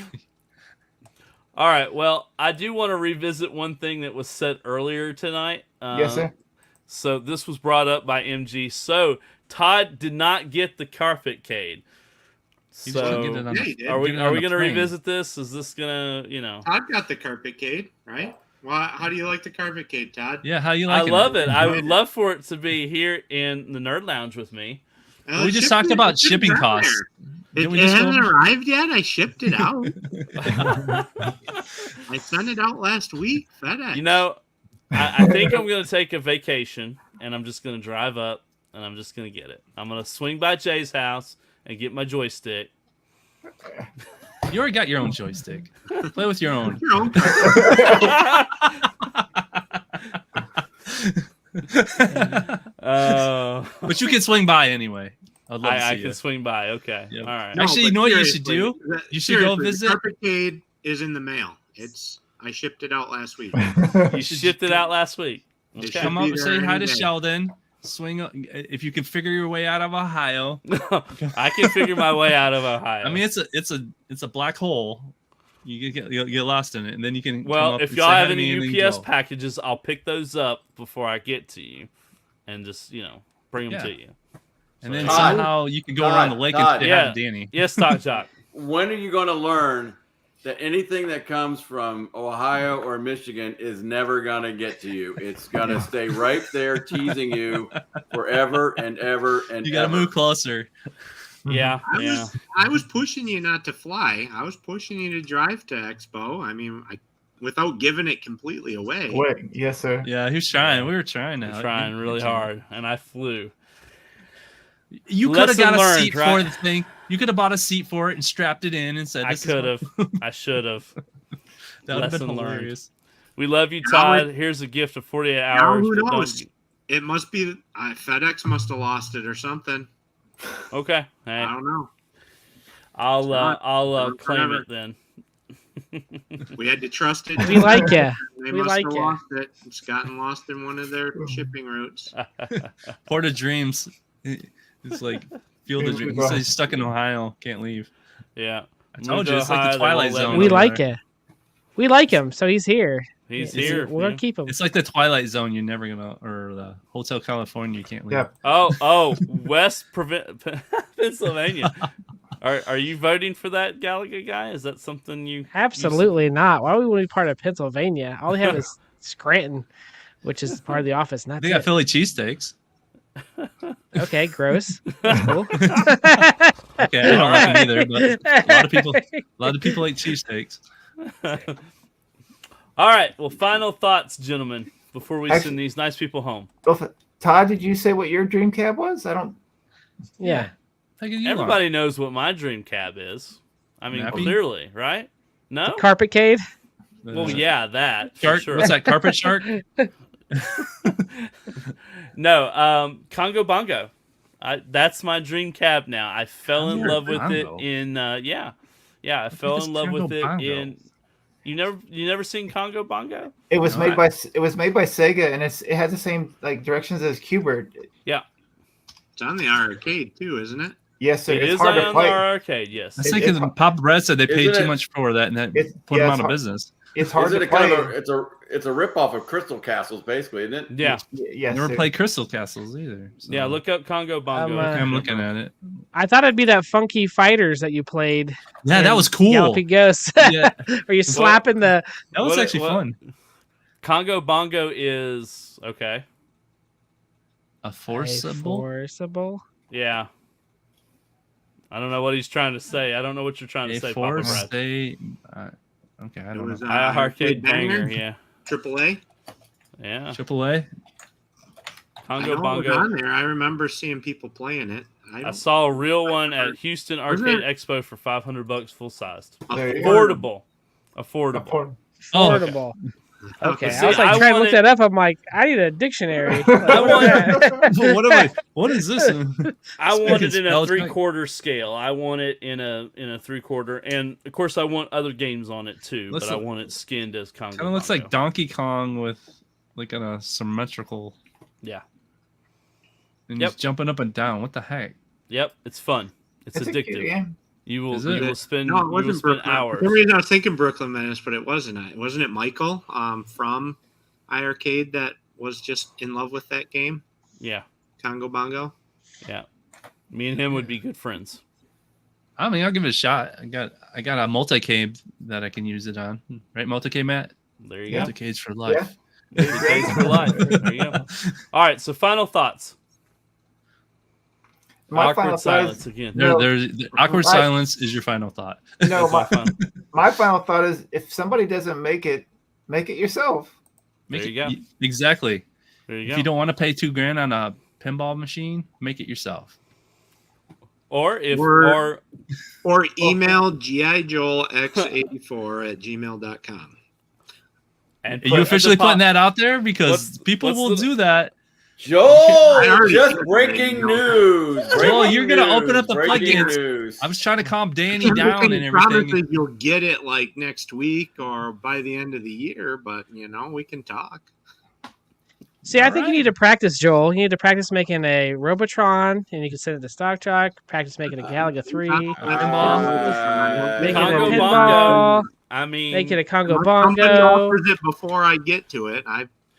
All right. Well, I do want to revisit one thing that was said earlier tonight. Yes, sir. So this was brought up by MG. So Todd did not get the carpet-cade. He didn't get it on Yeah, he did. Are we Get it on the going to plane. revisit this? Is this gonna Todd got the carpet cade, right? Well, how do you like the carpet cade, Todd? Yeah, how you I like love it. I would love for it to be here in the Nerd Lounge with me. We just talked about shipping costs. It Didn't we just hasn't go- arrived yet. I shipped it out. I sent it out last week. FedEx. You know, I think I'm going to take a vacation, and I'm just going to drive up, and I'm just going to get it. I'm going to swing by Jay's house and get my joystick. You already got your own joystick. Play with your own. Your own But you can swing by anyway. I'd love to see I you. can swing by. Okay. Yep. All right. No, Actually, you but know what you should do? seriously, You should go visit- The carpet cade is in the mail. I shipped it out last week. You shipped it out last week. It Okay. should Come be up, there say hi any to day. Sheldon. Swing if you can figure your way out of Ohio. I can figure my way out of Ohio. I mean, it's a black hole. You'll get lost in it, and then you can. come well, up if and y'all say hi have to me any and then UPS go. packages, I'll pick those up before I get to you, and just bring them Yeah. to you. And then Todd, somehow you can go Todd, around the lake Todd, and say yeah. hi to Danny. Yes, Doc Jock. When are you going to learn that anything that comes from Ohio or Michigan is never going to get to you? It's going to stay right there teasing you forever and ever and You got to ever. move closer. Yeah, yeah. I was pushing you not to fly. I was pushing you to drive to Expo. I mean, without giving it completely away. Wait, yes, sir. Yeah, he was trying. We were trying now. I'm trying really hard, and I flew. You could have Lesson got a learned, seat right? for the thing. You could have bought a seat for it and strapped it in and said, I "This is could what-" have. I should have. That would have been Lesson learned. hilarious. We love you, Now Todd. Here's a gift of 48 Now hours. who but don't- knows? It must be FedEx must have lost it or something. Okay. Hey, I don't know. I'll not claim forever. it then. We had to trust it. We like ya. They We must like have ya. lost it. It's gotten lost in one of their shipping routes. Port of Dreams. It's like Field of Dreams. He says he's stuck in Ohio. Can't leave. Yeah. I told Moved you, to it's like the Ohio, they Twilight won't let Zone. me We over like there. ya. We like him, so he's here. He's Yeah, here. We're gonna yeah. keep him. It's like the Twilight Zone. You're never gonna, or the Hotel California. You can't leave. Yeah. Oh, West Pennsylvania. Are you voting for that Galaga guy? Is that something you? Absolutely not. Why would we want to be part of Pennsylvania? All we have is Scranton, which is part of the office. Not They got Philly cheesesteaks. Okay, gross. That's cool. Okay, I don't like them either, but a lot of people like cheesesteaks. All right. Well, final thoughts, gentlemen, before we Actually- send these nice people home. Todd, did you say what your dream cab was? I don't. Yeah. Take it you Everybody knows what my dream cab is. I mean, Nappy? clearly, right? No. Carpetcade. want. Well, yeah, that. For Shark. sure. What's that? Carpet shark. No, Congo Bongo. That's my dream cab now. I fell in Congo love with it Bongo? in I fell it's in love with Congo it Bongo. in. You never seen Congo Bongo? It was No, made by Sega, and it has the same like directions as Qbert. Yeah, It's on the arcade too, isn't it? Yes, sir. it It's is hard to on play. our arcade. Yes, I was It- thinking it's- Papa Brad said they paid Isn't too it- much for that, and that It's- put yeah, them it's out of hard- business. It's hard Isn't to it kind play. of it's a ripoff of Crystal Castles, basically, isn't it? yeah, Yes, Never sir. played Crystal Castles either. So. yeah. Look up Congo Bongo. Okay, I'm looking at it. I thought it'd be that funky fighters that you played. Yeah, that in was cool. Galloping Ghosts. Yeah, Are you slapping the? that was What- actually what- fun. Congo Bongo is okay. A forcible. Forcible. Yeah. I don't know what he's trying to say. I don't know what you're trying to A say, Papa force. Brad. They. Okay, I It don't was know. Arcade Banger? banger. Yeah, AAA. yeah. AAA. I Congo know it was Bongo. on there. I remember seeing people playing it. I saw a real one at Houston Wasn't Arcade it- Expo for $500 full sized. There you go. Affordable. Oh, okay. Affordable. Okay, See, I was like I trying to look wanted- that up. I'm like, I need a dictionary. I wanted- What is this? I want it in a Spell check. 3/4 scale. I want it in a 3/4, and of course I want other games on it too. Looks but I like- want it skinned as Congo. Kind of looks Bongo. like Donkey Kong with like on a symmetrical. Yeah. And Yep. he's jumping up and down. What the heck? Yep, it's fun. It's It's a cute addictive. game. You will Is it? you will spend No, it you will wasn't spend Brooklyn. hours. For some reason I was thinking Brooklyn Menace, but it wasn't. Wasn't it Michael from iArcade that was just in love with that game, Yeah, Congo Bongo? yeah. Me and him would be good friends. I mean, I'll give it a shot. I got a multicade that I can use it on. Right, multicade, Matt? There you Yeah. go. Multicades for life. Good days for life. There you go. All right. So final thoughts. My final Awkward thought silence is again. No. The awkward I- silence is your final thought. no. That's my fun. My final thought is if somebody doesn't make it yourself. Make There it, you go. Exactly. There you If go. you don't want to pay $2,000 on a pinball machine, make it yourself. Or if Or email gijoelx84@gmail.com. and Are you officially putting that out there? Because What's- people what's will the- do that. Joel, I already just said breaking that. news. Joel, breaking you're gonna news, open up the breaking floodgates. news. I was trying to calm Danny down and everything. Promises you'll get it like next week or by the end of the year, but we can talk. See, I think you Alright. need to practice, Joel. You need to practice making a Robotron, and you can send it to Stock Jock. Practice making a Galaga 3. Making Congo a Congo pinball. I mean, Making a Congo Somebody Bongo. offers it before I get to it.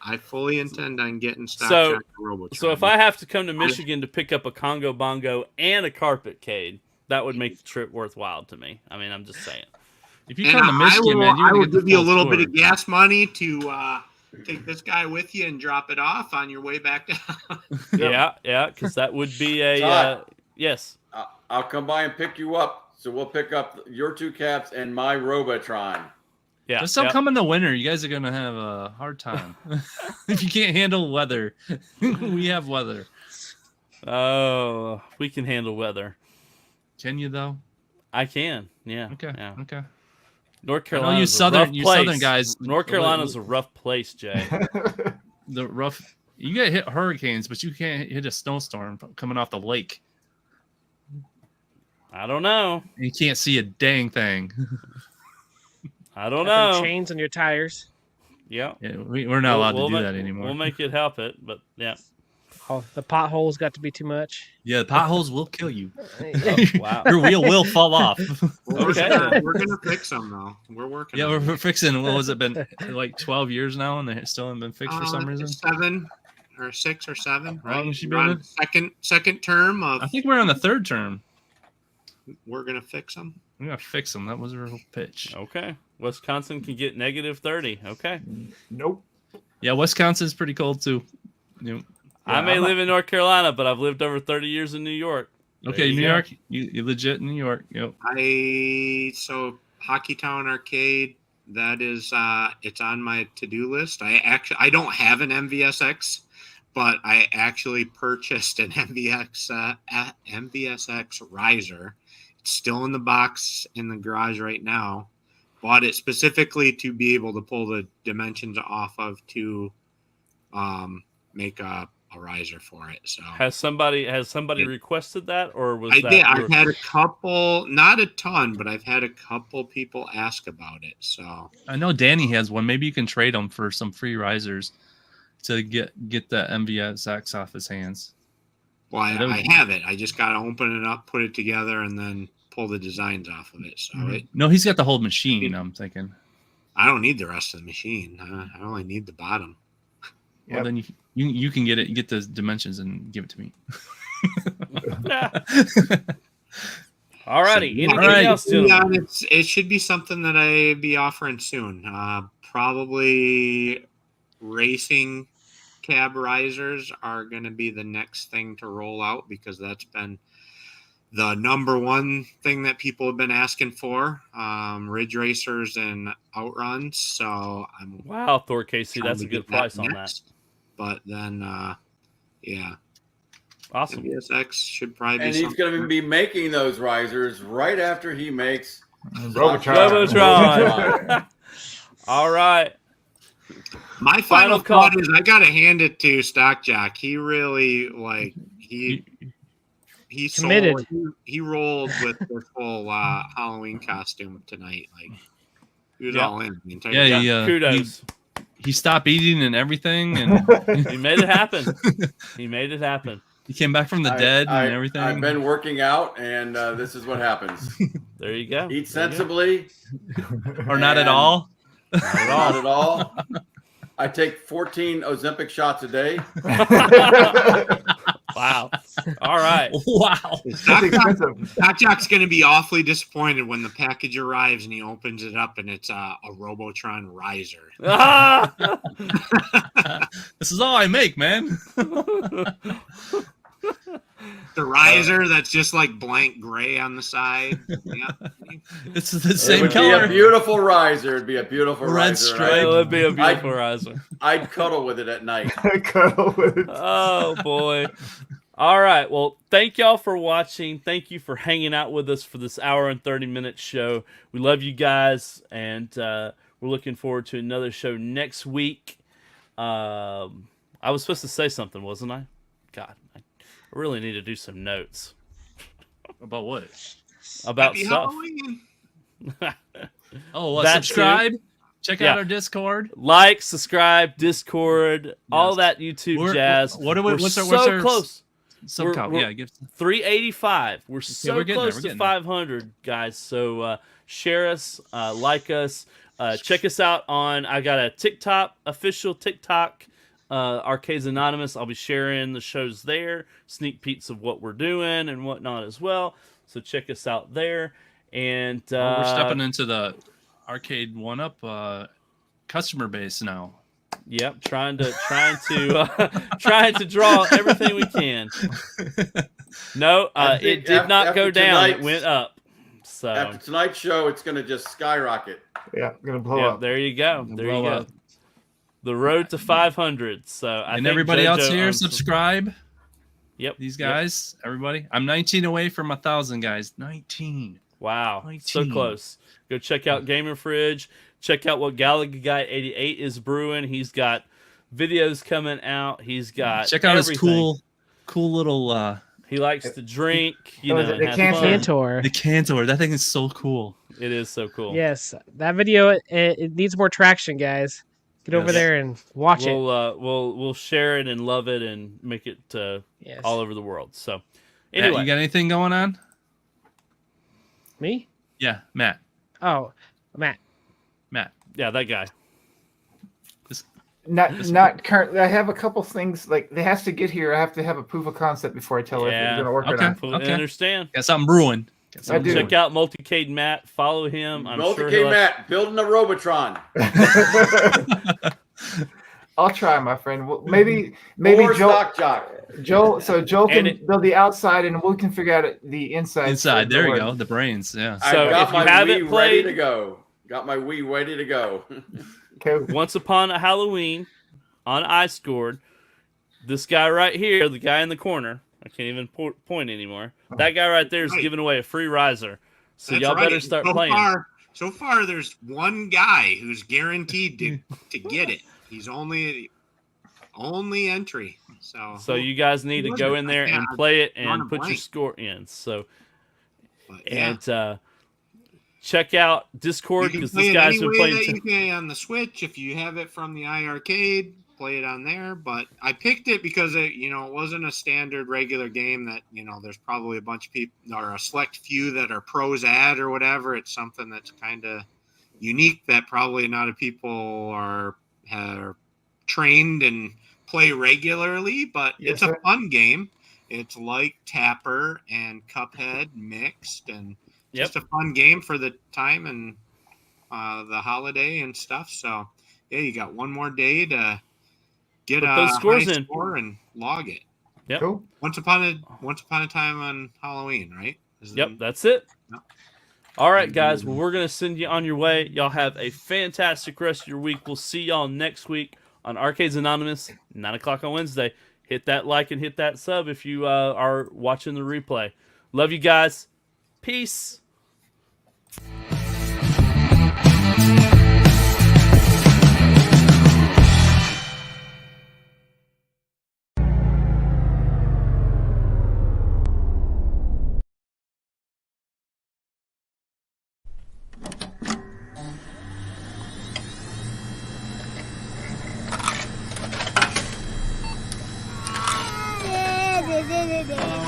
I fully intend on getting Stock So- Jock Robotron. so if I have to come to Michigan to pick up a Congo Bongo and a Carpet Cade, that would make the trip worthwhile to me. I mean, I'm just saying. If you and come to Michigan, man, you're I gonna will get the give you a full little tour. bit of gas money to take this guy with you and drop it off on your way back down. Yeah, because that would be a Todd. yes. I'll come by and pick you up. So we'll pick up your two caps and my Robotron. Yeah, Just don't yeah. come in the winter. You guys are gonna have a hard time if you can't handle weather. We have weather. Oh, we can handle weather. Can you though? I can. Yeah. Okay. Yeah. Okay. North I Carolina. know you southern place. guys. North Carolina's a rough place, Jay. The rough. You get hit hurricanes, but you can't hit a snowstorm coming off the lake. I don't know. And you can't see a dang thing. I don't Got them know. chains on your tires. Yeah. Yeah, we're not allowed to do that anymore. We'll make it help it, but yeah. Oh, the potholes got to be too much. Yeah, the potholes will kill you. Wow. Your wheel will fall off. Okay. We're gonna fix them though. We're working. Yeah, on we're fixing. What was it been like 12 years now, and they still haven't been fixed for some reason? 7 or 6 or 7. How long Right? has she We're been on in? second term of. I think we're on the third term. We're gonna fix them. We're gonna fix them. That was a real pitch. Okay. Wisconsin can get -30. Okay. Nope. Yeah, Wisconsin's pretty cold too. Yep. I may I'm live in North Carolina, but I've lived over 30 years in New York. There Okay, you New go. York. You legit in New York. Yep. So Hockey Town Arcade. That is, it's on my to-do list. I don't have an MVSX, but I actually purchased an MVSX riser. It's still in the box in the garage right now. Bought it specifically to be able to pull the dimensions off of to make a a riser for it. So Has somebody requested that, or was I that? did. I've had a couple, not a ton, but I've had a couple people ask about it. So I know Danny has one. Maybe you can trade him for some free risers to get the MVSX off his hands. well, I have it. I just got to open it up, put it together, and then pull the designs off of it. So No, he's got the whole machine. I'm thinking. I don't need the rest of the machine. I only need the bottom. Well, then you can get it. Get the dimensions and give it to me. Alrighty. So, Anything else, gentlemen? it should be something that I be offering soon. Probably racing cab risers are going to be the next thing to roll out because that's been the number one thing that people have been asking for. Ridge racers and outruns. So Wow, Thor Casey, that's a good price on that. But then, yeah. Awesome. MVSX should probably be. And he's going to be making those risers right after he makes Robotron. All right. My final thought is I got to hand it to Stock Jock. He really he committed. He rolled with this whole Halloween costume tonight. Like he was all in. The entire Yeah, kudos. He stopped eating and everything, and he made it happen. He made it happen. He came back from the dead and everything. I've been working out, and this is what happens. There you go. Eat sensibly, or not at all. Not at all. I take 14 Ozempic shots a day. Wow. All right. Wow. Stock Jock's going to be awfully disappointed when the package arrives and he opens it up and it's a Robotron riser. This is all I make, man. The riser that's just like blank gray on the side. Yeah. It's the same It would color. be a beautiful riser. It'd be a beautiful Red riser. stripe. It would be a beautiful riser. I'd cuddle with it at night. Cuddle with it. Oh, boy. All right. Well, thank y'all for watching. Thank you for hanging out with us for this hour and 30-minute show. We love you guys, and we're looking forward to another show next week. I was supposed to say something, wasn't I? God, I really need to do some notes. About what? About Happy stuff. Halloween. That subscribe. too. Check out our Discord. Like, subscribe, Discord, all that YouTube jazz. What's our close? Sub count? We're 385. We're so we're getting close there. to 500, guys. So share us, like us, check us out on. I got a TikTok, official TikTok, Arcades Anonymous. I'll be sharing the shows there, sneak peeks of what we're doing and whatnot as well. So check us out there. And we're stepping into the Arcade 1UP customer base now. Yep, trying to draw everything we can. No, it did not go down. It went up. So after tonight's show, it's going to just skyrocket. Yeah, gonna blow up. There you go. There you go. The road to 500. So I think everybody else JoJo here, subscribe. Yep. These guys, everybody. I'm 19 away from 1,000 guys. 19. Wow. 19. So close. Go check out Gamer Fridge. Check out what Galaga Guy 88 is brewing. He's got videos coming out. He's got check out everything. his cool little he likes to drink, the have Cantor. The Cantor. That thing is so cool. It is so cool. Yes, that video it needs more traction, guys. Get over there and watch it. We'll share it and love it and make it all over the world. So anyway, Matt, you got anything going on? Me? Yeah, Matt. Oh, Matt. Yeah, that guy. Not current. I have a couple things like they has to get here. I have to have a proof of concept before I tell her if we're gonna work it on. Completely understand. Got something brewing. I do. Check out Multicade Matt. Follow him. I'm sure Multicade Matt building a Robotron. I'll try, my friend. Well, maybe Or Joel. Stock Jock. Joel can build the outside, and we can figure out the inside. Inside, there you go. The brains, yeah. So got if you my haven't Wii played, ready to go. Got my Wii ready to go. Okay. Once Upon a Halloween on iScored, this guy right here, the guy in the corner, I can't even point anymore. That guy right there is giving away a free riser. So That's y'all right. better start so playing. So far, there's one guy who's guaranteed to get it. He's only Only entry. So you guys need to go in there and play it and put your score in. So, and check out Discord because this guy's been playing. You can play on the Switch if you have it from the iArcade. Play it on there, but I picked it because it wasn't a standard regular game that there's probably a bunch of people or a select few that are pros at or whatever. It's something that's kind of unique that probably not a people are trained and play regularly, but it's a fun game. It's like Tapper and Cuphead mixed, and just a fun game for the time and the holiday and stuff. So yeah, you got one more day to get those scores in score and log it. Yep. Cool. Once upon a time on Halloween, right? That's it. Yep. All right, guys. Well, we're gonna send you on your way. Y'all have a fantastic rest of your week. We'll see y'all next week on Arcades Anonymous, 9:00 on Wednesday. Hit that like and hit that sub if you are watching the replay. Love you guys. Peace. Da, da, da, da.